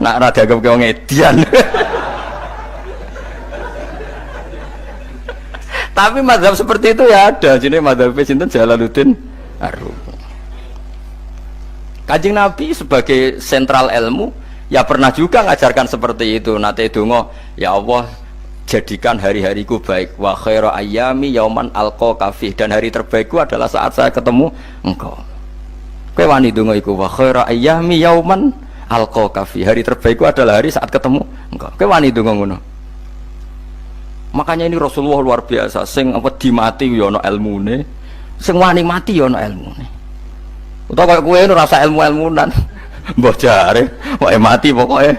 Nak ra dianggap wong edian. Tapi mazhab seperti itu ya ada. Jadi mazhab sinten Jalaluddin Ar-Rumi. Kanjeng Nabi sebagai sentral ilmu ya pernah juga ngajarkan seperti itu. Nate donga, ya Allah jadikan hari-hariku baik. Wa khairu ayyami yauman alqa kafih, dan hari terbaikku adalah saat saya ketemu engkau. Kowe wani donga iku wa khairu ayyami yauman alqa kafih. Hari terbaikku adalah hari saat ketemu engkau. Kowe wani donga ngono. Makanya ini Rasulullah luar biasa, sing apa dimati ya ana ilmune, sing wani mati ya ana ilmune. Utawa kaya kowe rasa ilmu-ilmunan. Mbah jare, wae mati pokoke.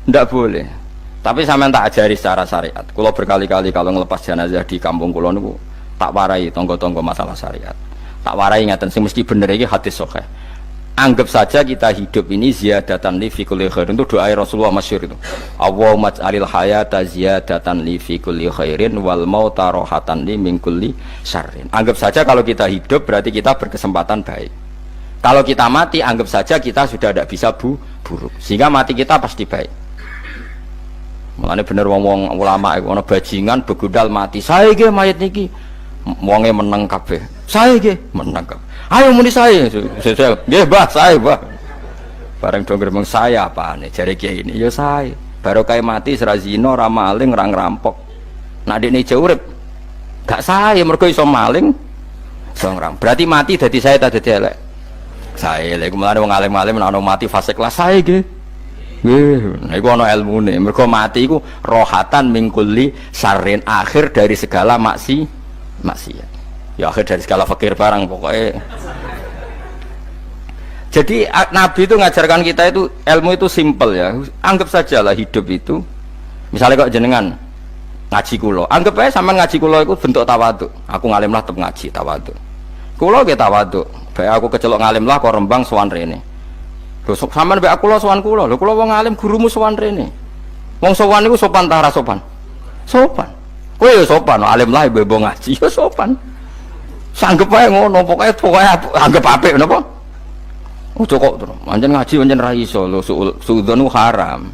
Ndak boleh. Tapi sampean tak ajari secara syariat. Kula berkali-kali kalau ngelepas jenazah di kampung kula niku tak warai tonggo-tonggo masalah syariat. Tak warai ngaten sing mesti bener iki hadis sahih. Anggap saja kita hidup ini ziyadatan li fi kulli khairin, itu doa Rasulullah masyhur itu. Allahumma ij'alil hayata ziyadatan li fi kulli khairin wal mauta rahatan li min kulli syarrin. Anggap saja kalau kita hidup berarti kita berkesempatan baik. Kalau kita mati anggap saja kita sudah tidak bisa buruk. Sehingga mati kita pasti baik. Mulane bener wong-wong ulama iku ana bajingan begudal mati. Saya nggih mayit niki wonge meneng kabeh. Saya nggih meneng kabeh. Ayo muni saya nggih Mbah, saya Mbah. Bareng dong gremeng saya apane jare kiai ini ya saya. Baru kae mati ora zina, ora maling, ora ngerampok. Nek dekne jauh urip gak saya mergo iso maling, iso ngrang. Berarti mati dadi saya ta dadi elek. Saya lek mulane wong alim-alim nek ana mati fase kelas saya nggih. Nggih, niku ana ilmune. Mergo mati iku rohatan mingkuli sarin, akhir dari segala maksiat. Ya akhir dari segala fakir barang pokoknya. Jadi Nabi itu ngajarkan kita itu ilmu itu simpel ya. Anggap saja lah hidup itu. Misalnya kok jenengan ngaji kulo, anggap aja sama ngaji kulo itu bentuk tawaduk. Aku ngalim lah tetap ngaji tawaduk. Kula nggih tawaduk. Bae aku kecelok ngalim lah kok Rembang sowan rene. Lho sampean mbek aku sowan kula. Lho kula wong alim gurumu sowan rene. Wong sowan niku sopan ta ora sopan? Sopan. Kowe ya sopan, alim lah ibu ngaji ya sopan. Sanggep ae ngono, pokoke anggap apik napa? Ojo kok terus. Pancen ngaji pancen ra iso lho, suudzon ku haram.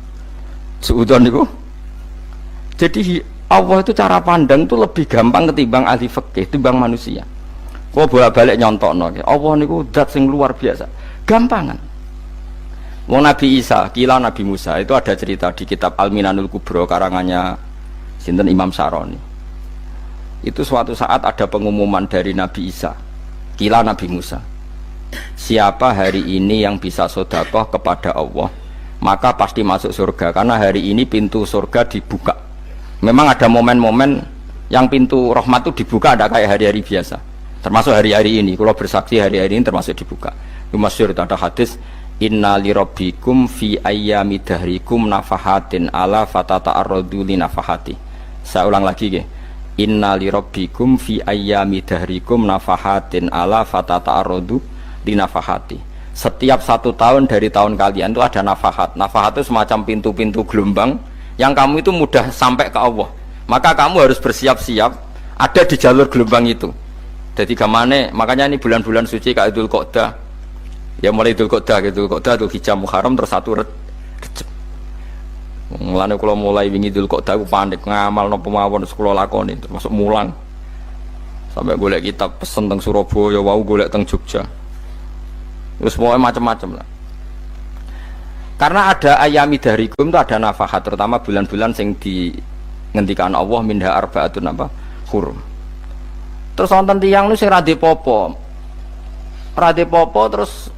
Suudzon niku. Jadi Allah itu cara pandang itu lebih gampang ketimbang ahli fikih, ketimbang manusia. Kok bolak-balik nyontokno. Allah niku zat sing luar biasa. Gampangan. Wong Nabi Isa, kila Nabi Musa itu ada cerita di kitab Al-Minanul Kubro karangannya sinten Imam Saroni. Itu suatu saat ada pengumuman dari Nabi Isa, kila Nabi Musa. Siapa hari ini yang bisa sedekah kepada Allah, maka pasti masuk surga karena hari ini pintu surga dibuka. Memang ada momen-momen yang pintu rahmat itu dibuka, ada kayak hari-hari biasa. Termasuk hari-hari ini, kalau bersaksi hari-hari ini termasuk dibuka. Itu masyhur ada hadis, inna lirabbikum fi ayyami dahrikum nafahatin ala fatata'arradu li nafahati. Saya ulang lagi ya. Inna lirabbikum fi ayyami dahrikum nafahatin ala fatata'arradu li nafahati. Setiap 1 tahun dari tahun kalian itu ada nafahat. Nafahat itu semacam pintu-pintu gelombang yang kamu itu mudah sampai ke Allah. Maka kamu harus bersiap-siap ada di jalur gelombang itu. Jadi kemana? Makanya ini bulan-bulan suci kayak Dzul Qa'dah. Ya mulai Dzul Qa'dah, Dzul Qa'dah, Dzul Hijjah, Muharram terus 1 Rejab. Mulane kula mulai wingi Dzul Qa'dah aku panik ngamal napa mawon kula lakoni termasuk mulang. Sampai golek kitab pesen teng Surabaya, wau golek teng Jogja. Terus pokoknya macam-macam lah. Karena ada ayami dahrikum itu ada nafahat, terutama bulan-bulan sing di ngendikan Allah minha arbaatun apa hurum. Terus wonten tiyang nu sing ra dipopo. Ra dipopo terus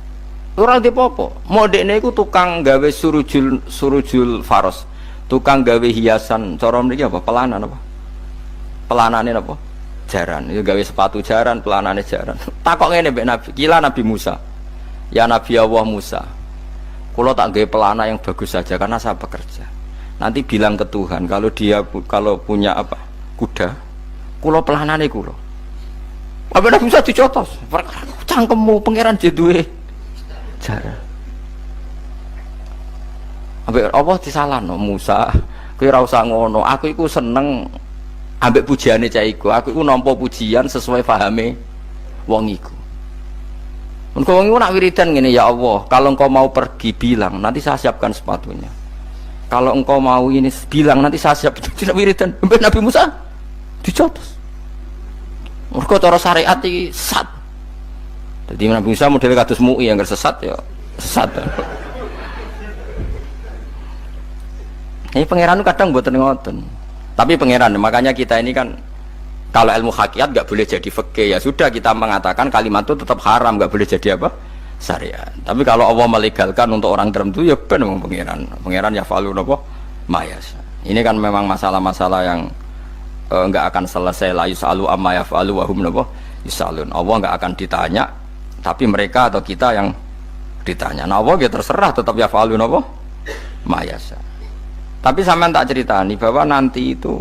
ora dipopo. Modekne iku tukang gawe surujul faros. Tukang gawe hiasan, cara mriki apa? Pelanan apa? Pelanane apa? Jaran. Itu gawe sepatu jaran, pelanane jaran. Takok ngene mbek Nabi, kila Nabi Musa. Ya Nabi Allah Musa. Kula tak gawe pelana yang bagus saja karena saya bekerja. Nanti bilang ke Tuhan kalau punya apa? Kuda. Kula pelanane kula. Apa Nabi Musa dicotos? Cangkemmu pangeran duwe jaran. Ambek Allah disalahno Musa, kowe ora usah ngono. Aku iku seneng ambek pujiane cah iku. Aku iku nampa pujian sesuai pahame wong iku. Engko wong iku nak wiridan ngene, ya Allah, kalau engkau mau pergi bilang, nanti saya siapkan sepatunya. Kalau engkau mau ini bilang, nanti saya siap. Tidak wiridan. Ambek Nabi Musa dicotos. Mergo cara syariat iki sesat. Jadi Nabi Musa model kados MUI yang sesat ya sesat. Ini pangeran kadang mboten ngoten. Tapi pangeran, makanya kita ini kan kalau ilmu hakikat nggak boleh jadi fikih, ya sudah kita mengatakan kalimat itu tetap haram, nggak boleh jadi apa? Syariat. Tapi kalau Allah melegalkan untuk orang tertentu ya benar pangeran. Pangeran ya falu napa? Mayas. Ini kan memang masalah-masalah yang nggak akan selesai, la yusalu amma yafalu wa hum napa yusalun. Allah nggak akan ditanya, tapi mereka atau kita yang ditanya. Nah Allah ya terserah tetap yafalu napa mayasa. Tapi sampean tak ceritani bahwa nanti itu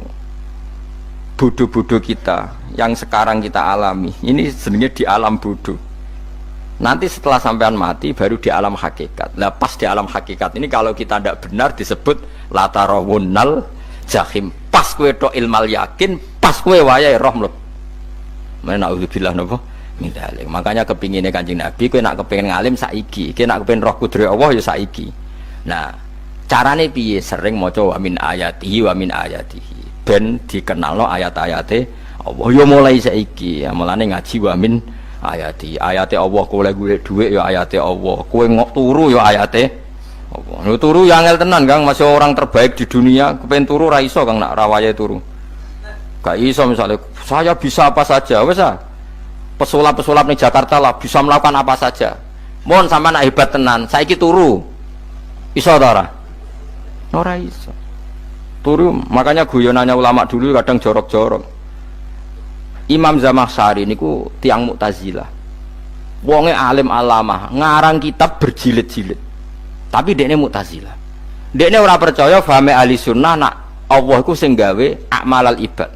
bodoh-bodoh kita yang sekarang kita alami ini sebenarnya di alam bodoh. Nanti setelah sampean mati baru di alam hakikat. Nah pas di alam hakikat ini kalau kita tidak benar disebut latarawunnal jahim. Pas kue tok ilmal yakin, pas kue wayai roh mleb. Mana naudzubillah napa min dzalik. Makanya kepinginnya Kanjeng Nabi kue nak kepingin ngalim saiki, kue nak kepingin roh kudri Allah ya saiki. Nah carane piye? Sering maca wa min ayatihi wa min ayatihi ben dikenalno ayat-ayate Allah ya mulai saiki. Ya mulane ngaji wa min ayati ayate Allah, kowe golek dhuwit ya ayate Allah, kowe ngok turu ya ayate Allah. Lho turu ya angel tenan Kang, masih orang terbaik di dunia kepen turu ra iso Kang nak rawaye turu. Gak iso misalnya saya bisa apa saja wis ah. Pesulap-pesulap ning Jakarta lah bisa melakukan apa saja. Mohon sama nak hebat tenan, saiki turu. Iso ta ora? Ora iso. Turu, makanya guyonannya ulama dulu kadang jorok-jorok. Imam Zamakhsyari niku tiang Mu'tazilah. Wonge alim alamah, ngarang kitab berjilid-jilid. Tapi dekne Mu'tazilah. Dekne ora percaya fahame ahli sunnah nak Allah iku sing gawe akmalal ibad.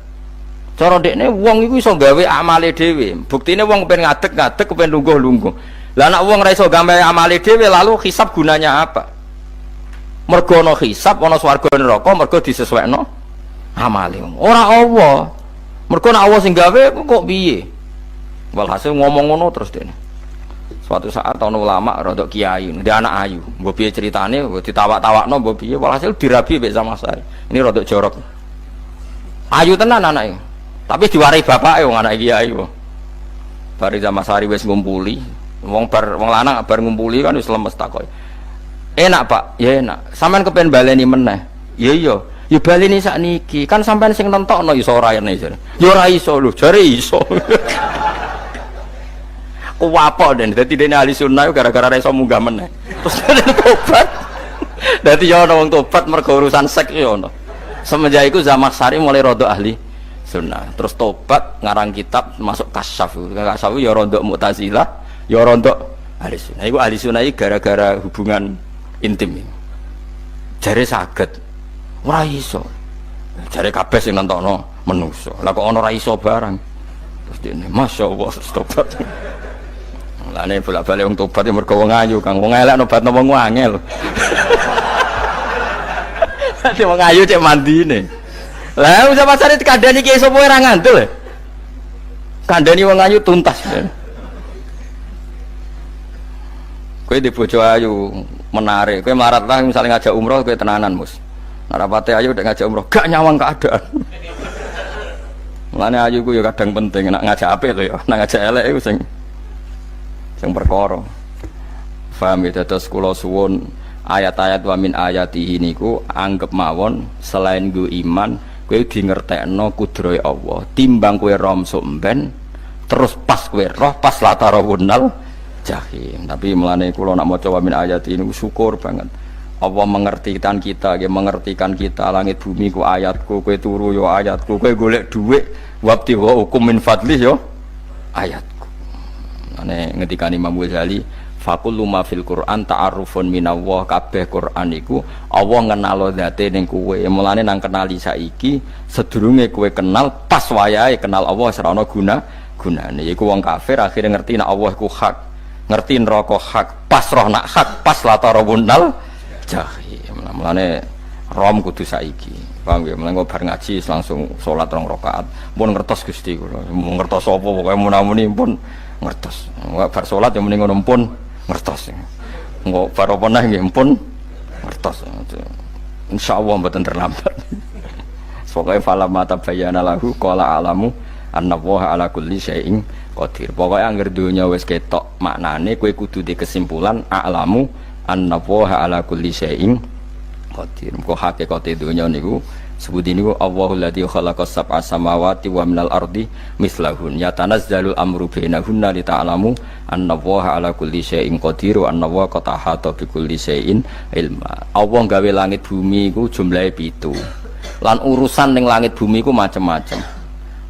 Cara dekne wong iku iso gawe amale dhewe. Buktine wong pengen ngadeg-ngadeg, pengen lungguh-lungguh. Lah nek wong ora iso gawe amale dhewe lalu hisab gunanya apa? Mergo ana hisab, ana swarga neraka, mergo disesuaikno amale. Ora Allah. Mergo nek Allah sing gawe kok piye? Walhasil ngomong ngono terus dene. Suatu saat ana ulama rada kiai, dia anak ayu. Mbok piye ceritane, mbok ditawak-tawakno mbok piye, walhasil dirabi mek sama saya. Ini rada jorok. Ayu tenan anake. Tapi diwarai bapake wong anak kiai kok. Bari sama sari wis ngumpuli. Wong lanang bar ngumpuli kan wis lemes takoki. Enak Pak, ya enak. Sampeyan kepen baleni meneh. Ya iya. Ya baleni sakniki. Kan sampeyan sing nentokno iso ora rene jare. Ya ora iso lho, jare iso. Kuwapok den, dadi dene ahli sunnah gara-gara ora iso munggah meneh. Terus tobat. Dadi ya ana wong tobat mergo urusan seks ya ana. Semenjak iku Zamakhsyari mulai rada ahli sunnah. Terus tobat ngarang kitab masuk kasyaf. Kasyaf ya rada Mu'tazilah, ya rada ahli sunnah. Iku ahli sunnah iki gara-gara hubungan intim. Jare saged. Ora iso. Jare kabeh sing nentokno menungso. Lah kok ana ora iso barang. Terus dene masyaallah tobat. Lane bolak-balik wong tobat ya mergo wong ayu, Kang. Wong elek nobatno wong angel. Dadi wong ayu cek mandine. Lah usah pasare dikandani ki sapa ora ngandel. Kandani wong ayu tuntas. Kowe di bojo ayu menarik, kowe melarat lah misalnya ngajak umroh kowe tenanan, Mus. Narapate ayu udah ngajak umroh, gak nyawang keadaan. Mulane ayu ku ya kadang penting, nek ngajak apik to ya, nek ngajak elek iku sing perkara. Paham ya, dados kula suwun ayat-ayat wa min ayatihi niku anggap mawon selain go iman kowe di ngertekno kudrohe Allah timbang kowe rom somben terus pas kowe roh pas latarawunal jahim. Tapi mulane kula nak maca wa min ayatihi niku syukur banget Allah mengertikan kita, mengertikan kita langit bumi ku ayatku, kowe turu yo ayatku, kowe golek dhuwit wabti wa hukum min fadli yo ayatku. Ane ngendikan Imam Ghazali faqullu ma fil Qur'an ta'arufun minallah, kabeh Qur'an iku Allah ngenalo zate ning kowe. Mulane nang kenali saiki sedurunge kowe kenal pas wayahe kenal Allah ora ana gunane. Iku wong kafir akhire ngerti nek Allah iku hak, ngerti neraka hak, pas roh nak hak, pas latarawunal jahim. Mulane rom kudu saiki. Paham ya? Mulane bar ngaji langsung salat 2 rakaat. Mun ngertos Gusti kula. Mun ngertos apa pokoke munamuni pun ngertos. Enggak bar salat ya mending ngono pun ngertos. Enggak bar apa neh nggih pun ngertos. Insyaallah mboten terlambat. Pokoke fala mata bayana lahu qala alamu annallaha ala kulli syai'in qadir. Pokoke anggere donya wis ketok maknane kowe kudu di kesimpulan alamu annallaha ala kulli syai'in qadir. Kok hakikate donya niku sebuti niku Allahul ladzi khalaqas sab'a samawati wa minal ardi mislahun yatanazzalul amru bainahunna lita'lamu annallaha ala kulli syai'in qadir wa annallaha qad ahata bi kulli syai'in ilma. Allah gawe langit bumi iku jumlahe 7. Lan urusan ning langit bumi iku macam-macam.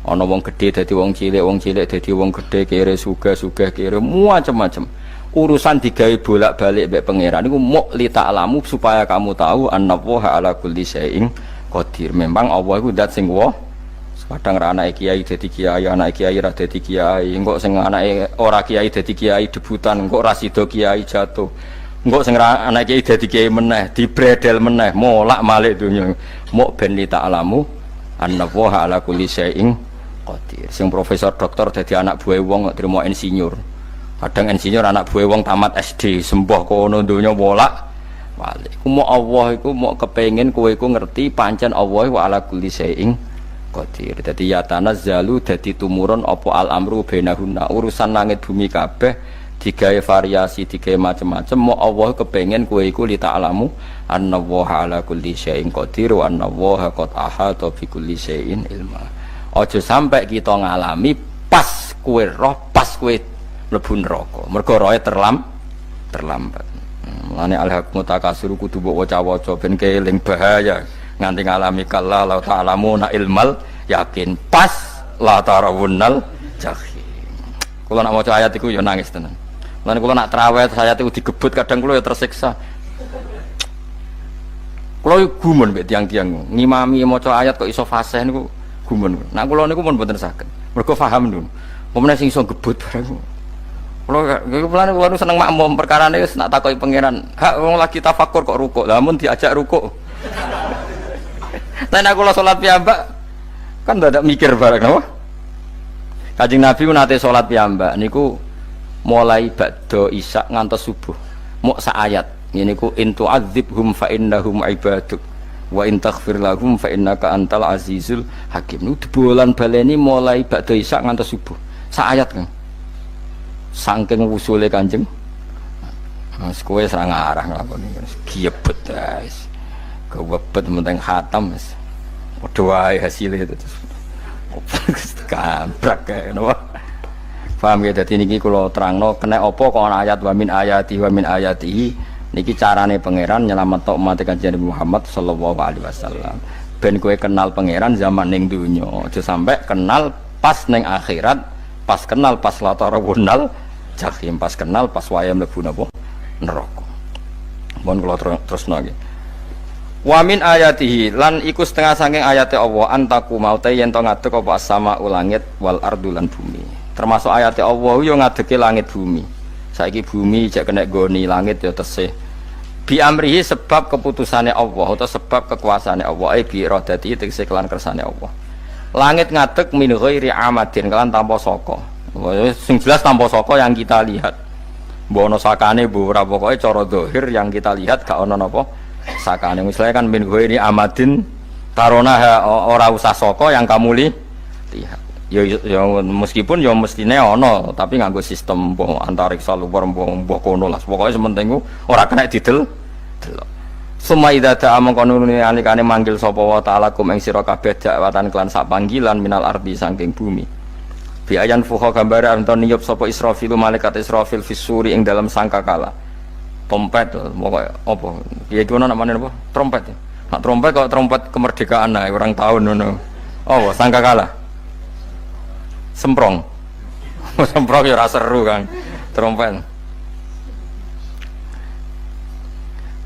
Ana wong gedhe dadi wong cilik dadi wong gedhe, kere sugih kere macam-macam. Urusan digawe bolak-balik mbek pangeran niku muk lita'lamu supaya kamu tahu annallaha ala kulli syai'in qadir. Memang Allah iku zat sing wa. Kadang ra anake kiai dadi kiai, anake kiai ra dadi kiai, engko sing anake ora kiai dadi kiai debutan, engko ra sida kiai jatuh. Engko sing ra anake kiai dadi kiai meneh, dibredel meneh, molak-malik donya. Muk ben li ta'lamu annallaha ala kulli syai'in qadir. Sing profesor doktor dadi anak buah wong trimo insinyur. Kadang insinyur anak buah wong tamat SD, sembah kono donya molak. Walik. Mau Allah iku mau kepengen kowe iku ngerti pancen Allah wa ala kulli syai'in qadir. Dadi ya tanazzalu dadi tumurun apa al amru bainahunna. Urusan langit bumi kabeh digawe variasi, digawe macam-macam. Mau Allah kepengen kowe iku li ta'lamu annallaha ala kulli syai'in qadir wa annallaha qad ahata bi kulli syai'in ilma. Aja sampai kita ngalami pas kowe roh, pas kowe mlebu neraka. Mergo roe terlambat. Mulane al-haqqu takasur kudu mbok waca-waca ben keling bahaya nganti ngalami kala la ta'lamuna ilmal yakin pas la tarawunnal jahim. Kula nak maca ayat iku ya nangis tenan. Mulane kula nak traweh ayat iku digebut kadang kula ya tersiksa. Kula gumun mbek tiang-tiang ngimami maca ayat kok iso fasih niku gumun. Nah kula niku pun mboten saged. Mergo paham dulu. Pemene sing iso gebut bareng. Kula seneng makmum perkarane wis nak takoki pangeran. Hak wong lagi tafakur kok rukuk. Lah mun diajak rukuk. Nek kula salat piyambak kan ndak mikir bareng napa? Kanjeng Nabi nate salat piyambak niku mulai ba'da isya ngantos subuh. Mok sak ayat. Niku in tu'adzibhum fa innahum ibaduk wa in taghfir lahum fa innaka antal azizul hakim. Niku dibolan baleni mulai ba'da isya ngantos subuh. Sak ayat kan. Saking usule Kanjeng. Mas kowe serang arah nglakoni giebet guys. Kewebet menteng khatam wis. Padha wae hasilnya terus. Kabrak kae napa. Paham ya, dadi niki kula terangno kena apa kok ana ayat wa min ayatihi niki carane pangeran nyelametno umat Kanjeng Muhammad sallallahu alaihi wasallam. Ben kowe kenal pangeran zaman ning donya, aja sampai kenal pas ning akhirat, pas kenal pas latarawunal jahim, pas kenal pas waya mlebu napa neraka. Mohon kula terusno nggih. Wa min ayatihi lan iku setengah saking ayate Allah antaku maute yen to ngadeg apa sama ulangit wal ardu lan bumi. Termasuk ayate Allah yo ngadege langit bumi. Saiki bumi jek kena goni langit yo tesih. Bi amrihi sebab keputusane Allah atau sebab kekuasaane Allah bi iradati tegese kelan kersane Allah. Langit ngadeg min ghairi amadin kelan tanpa saka. Sing jelas tanpa saka yang kita lihat. Mbok ana sakane mbok ora pokoke cara zahir yang kita lihat gak ana napa sakane. Misalnya kan min ghairi amadin tarona ora usah saka yang kamu lihat. Ya meskipun ya mestine ana tapi nganggo sistem antariksa luar mbok kono lah. Pokoke sementing ora kena didel. Suma idza ta'a mangkono alikane manggil sapa wa ta'ala kum ing sira kabeh dakwatan kelan sak panggilan minal ardi saking bumi. Bi ayan fuha gambare anton niyup sapa Israfil malaikat Israfil fisuri ing dalam sangkakala. Trompet pokoke apa? Ya iku ana namane apa? Trompet. Nak trompet kok trompet kemerdekaan ae orang tahun ngono. Oh, sangkakala. Semprong. Semprong ya ora seru kan. Trompet.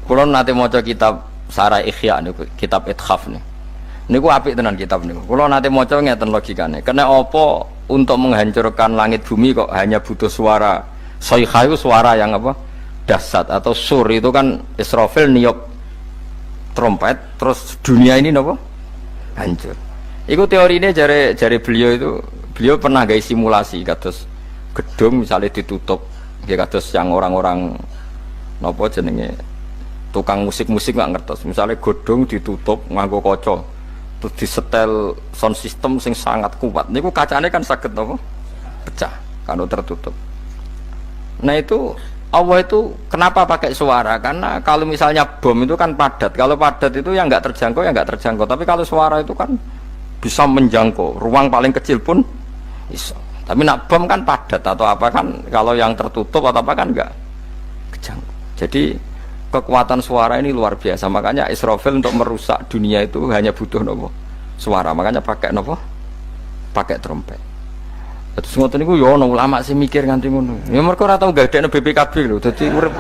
Kulo nate maca kitab Sarah Ikhya niku, kitab Ithaf niku. Niku apik tenan kitab niku. Kulo nate maca ngeten logikane. Kena apa untuk menghancurkan langit bumi kok hanya butuh suara sayha itu suara yang apa? Dahsyat atau sur itu kan Israfil niup trompet terus dunia ini napa? Hancur. Iku teorinya jare beliau pernah gawe simulasi kados gedung misalnya ditutup ya kados yang orang-orang napa jenenge tukang musik-musik nggak ngertos misalnya gedung ditutup nganggo kaca terus disetel sound system sing sangat kuat niku kacane kan saged napa pecah kalau tertutup. Nah itu Allah itu kenapa pakai suara? Karena kalau misalnya bom itu kan padat. Kalau padat itu yang nggak terjangkau, ya nggak terjangkau. Tapi kalau suara itu kan bisa menjangkau. Ruang paling kecil pun bisa. Tapi nak bom kan padat atau apa kan? Kalau yang tertutup atau apa kan nggak kejangkau. Jadi kekuatan suara ini luar biasa. Makanya Israfil untuk merusak dunia itu hanya butuh nopo suara. Makanya pakai nopo, pakai trompet. Terus ngoten niku ya ana ulama sing mikir nganti ngono. Ya mergo ora tau gadekno BPKB lho, dadi urip.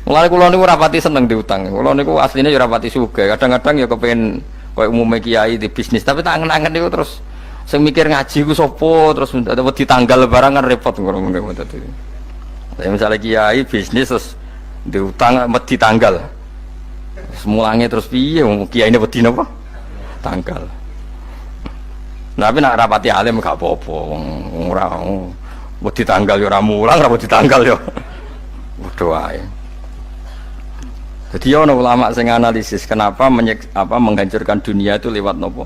Mulane kula niku ora pati seneng diutang. Kula niku asline ya ora pati sugih. Kadang-kadang ya kepengin koyo umume kiai di bisnis, tapi tak angen-angen niku terus sing mikir ngaji ku sapa, terus wedi tanggal barang kan repot ngono dadi. Tapi misalnya kiai bisnis terus diutang wedi tanggal. Semulange terus piye wong kiai ne wedi napa? Tanggal. Tapi nak rapati alim gak apa-apa, ora wedi tanggal ya ora mulang, ora wedi tanggal ya. Padha wae. Jadi ana ulama sing analisis kenapa menghancurkan dunia itu lewat nopo?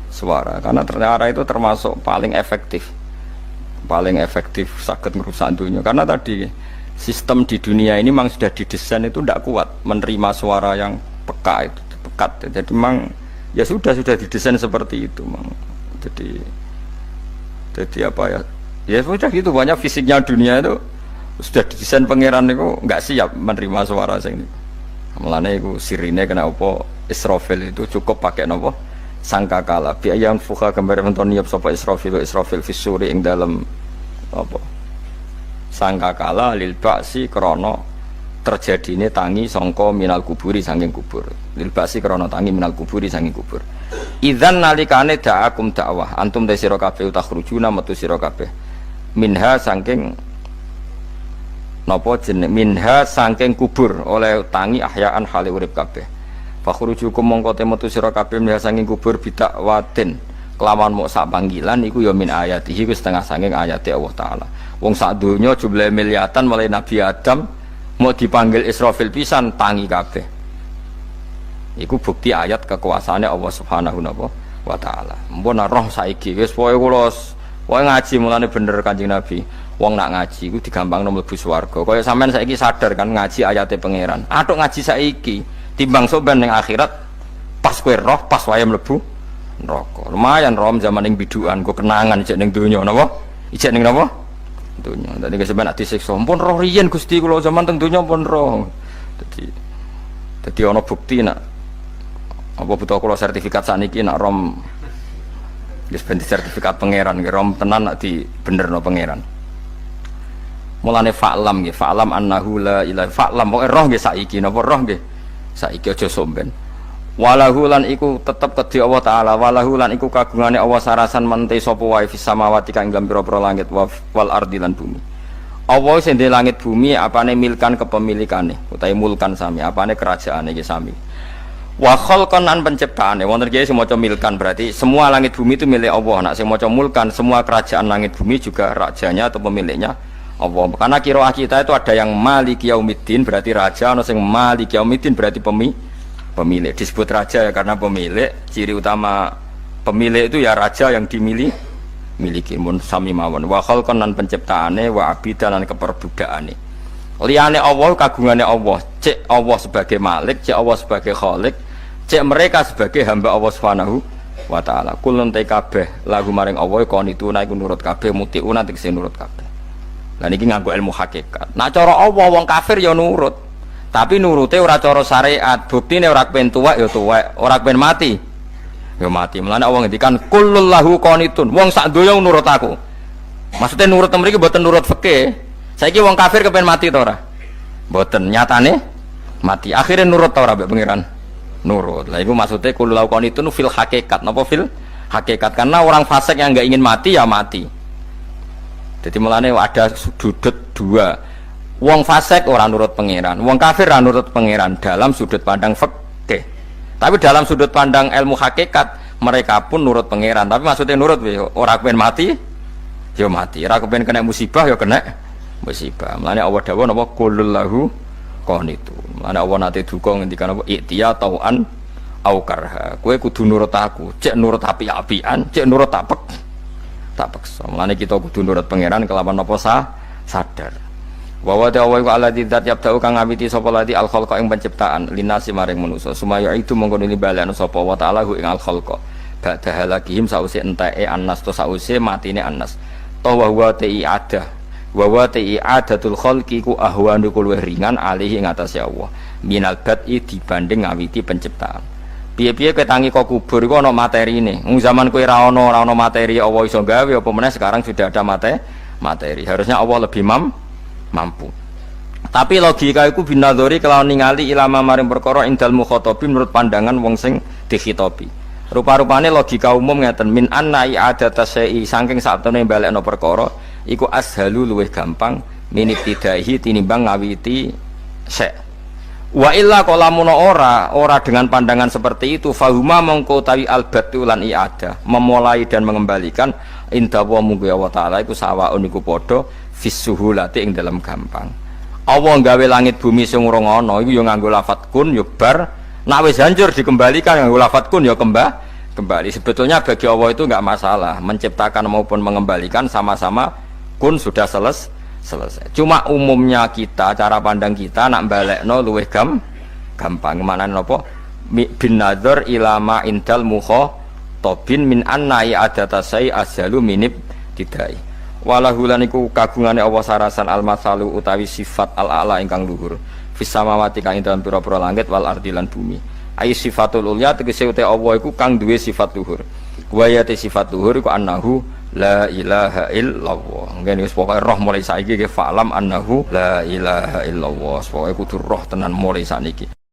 Suara. Karena ternyata itu termasuk paling efektif. Paling efektif saged ngrusak dunia. Karena tadi sistem di dunia ini memang sudah didesain itu tidak kuat menerima suara yang peka itu, pekat. Jadi memang ya sudah didesain seperti itu, memang. Jadi apa ya? Ya sudah gitu, banyak fisiknya dunia itu sudah didesain pangeran itu nggak siap menerima suara sing. Mulane iku sirine kena apa Israfil itu cukup pakai nopo sangkakala. Biayan fuha gambar menton niap sapa Israfil fisuri ing dalam apa? Sangkakala lil ba'si krana terjadine tangi sangka minal kuburi saking kubur. Lil basi krana tangi minal kuburi saking kubur. Idzan nalikane da'akum dakwah antum te sira kabeh takhrujuna metu sira kabeh. Minha saking napa jeneng minha saking kubur oleh tangi ahyaan hale urip kabeh. Fakhrujukum mongko te metu sira kabeh minha saking kubur bidakwatin kelawan mok sak panggilan iku ya min ayatihi wis setengah saking ayate Allah taala. Wong sak donya jumlah miliatan mulai Nabi Adam mau dipanggil Israfil pisan tangi kabeh. Iku bukti ayat kekuasaane Allah Subhanahu wa taala. Mpun roh saiki wis pokoke kula ngaji mulane bener Kanjeng Nabi. Wong nak ngaji iku digampangno mlebu swarga. Kaya sampean saiki sadar kan ngaji ayate pangeran. Atuk ngaji saiki timbang soban ning akhirat pas kowe roh pas wae mlebu neraka. Lumayan rom zaman ning bidukan kok kenangan ijek ning donya napa? Ijek ning napa? Donya. Dadi sampeyan nak disiksa, pun roh riyen Gusti kula zaman teng donya pun roh. Dadi ana bukti nak apa butuh kula sertifikat sakniki nak rom wis ben sertifikat pangeran rom tenan nak di benerno pangeran. Mulane fa'lam nggih, fa'lam annahu la ilaha fa'lam pokoke roh nggih saiki napa roh nggih. Saiki aja somben. Walahu lan iku tetep kedhi Allah taala, walahu lan iku kagungane Allah sarasan mente sapa wae fis samawati kang ing pira-pira langit wal ardi lan bumi. Allah sing ndek langit bumi apane milkan kepemilikane utawi mulkan sami, apane kerajaane iki sami. Wa khalqan an penciptaane wonten iki sing maca milkan berarti semua langit bumi itu milik Allah. Nek sing maca mulkan semua kerajaan langit bumi juga rajanya atau pemiliknya Allah. Karena qiraah kita itu ada yang Maliki Yaumiddin berarti raja, ana sing Maliki Yaumiddin berarti pemilik. Disebut raja ya karena pemilik. Ciri utama pemilik itu ya raja yang dimiliki mun sami mawon. Wa khalqan lan penciptaane wa abidan lan keperbudakane. Liyane Allah kagungane Allah, cek Allah sebagai malik, cek Allah sebagai khalik, cek mereka sebagai hamba Allah Subhanahu wa taala. Kulun te kabeh lagu maring Allah konituna iku nurut kabeh mutiuna tegese nurut kabeh. Lah niki nganggo ilmu hakikat. Nah cara Allah wong kafir ya nurut. Tapi nurute ora cara syariat. Buktine ora kepen tuwek ya tuwek, ora kepen mati ya mati. Mulane Allah ngendikan kullul lahu qanitun. Wong sak donya nurut aku. Maksudnya nurut mriki mboten nurut fikih. Saiki wong kafir kepen mati ta ora? Mboten, nyatane mati. Akhirnya nurut ta ora mbek pangeran? Nurut. Lah iku maksudnya kullul lahu qanitun fil hakikat. Napa fil hakikat? Karena orang fasik yang enggak ingin mati ya mati. Jadi mulane ada sudut dua. Wong fasik orang nurut pangeran, wong kafir ora nurut pangeran dalam sudut pandang fikih. Tapi dalam sudut pandang ilmu hakikat mereka pun nurut pangeran. Tapi maksudnya nurut ora kepen mati, ya mati. Ora kepen kena musibah ya kena musibah. Mulane Allah dawuh napa qulul lahu qanitun. Mulane Allah nate duka ngendikan apa iktiya tauan au karha. Kowe kudu nurut aku, cek nurut api-apian, cek nurut tak paksa. Mulane kita kudu nurut pangeran kelawan apa sadar. Wa wa ta'ala wa alladzi dzat yabda'u kang ngawiti sapa lati al khalqa ing penciptaan linasi maring manusa sumaya itu mongko nili balekno sapa wa ta'ala ing al khalqa ba'da halakihim sause enteke annas to sause matine annas to wa huwa ta'i'adah wa wa ta'i'adatul khalqi ku ahwanu luwih ringan alihi ing atase Allah minal bad'i dibanding ngawiti penciptaan. Piye-piye kowe tangi kok kubur iku ana materine. Wong zaman kowe ora ana materi Allah iso gawe apa meneh sekarang sudah ada materi. Harusnya Allah lebih mampu. Tapi logika iku binadzori kelawan ningali ilama maring perkara indal mukhatabin menurut pandangan wong sing dikhitobi. Rupa-rupane logika umum ngeten min anna i'adata syai'i saking satune balekno perkara iku ashalu luwih gampang minibtidaihi tinimbang ngawiti syai'. Wa illa qalamun ora dengan pandangan seperti itu fahuma mongko tawi albatu lan i'adah memulai dan mengembalikan inda wa munggu Allah taala iku sawaun iku padha fisuhulati ing dalam gampang. Allah gawe langit bumi sing ora ana iku ya nganggo lafat kun ya bar nek wis hancur dikembalikan nganggo lafat kun ya kembali. Sebetulnya bagi Allah itu enggak masalah menciptakan maupun mengembalikan sama-sama kun sudah selesai. Cuma umumnya kita cara pandang kita nak balekno luwih gampang. Maknane napa? Bin nadzar ilama indal mukhatabin min anna i'adata syai azalu minib tidai. Walahu lan iku kagungane Allah sarasan al-masalu utawi sifat al-a'la ingkang luhur. Fis samawati kang ing dalem pira-pira langit wal ardi lan bumi. Ai sifatul ulya tegese uta Allah iku kang duwe sifat luhur. Wa ya sifat luhur iku annahu la ilaha illallah. Ngene wis pokoke roh mulai saiki ke fa'lam annahu la ilaha illallah. Pokoke kudu roh tenan mulai saniki.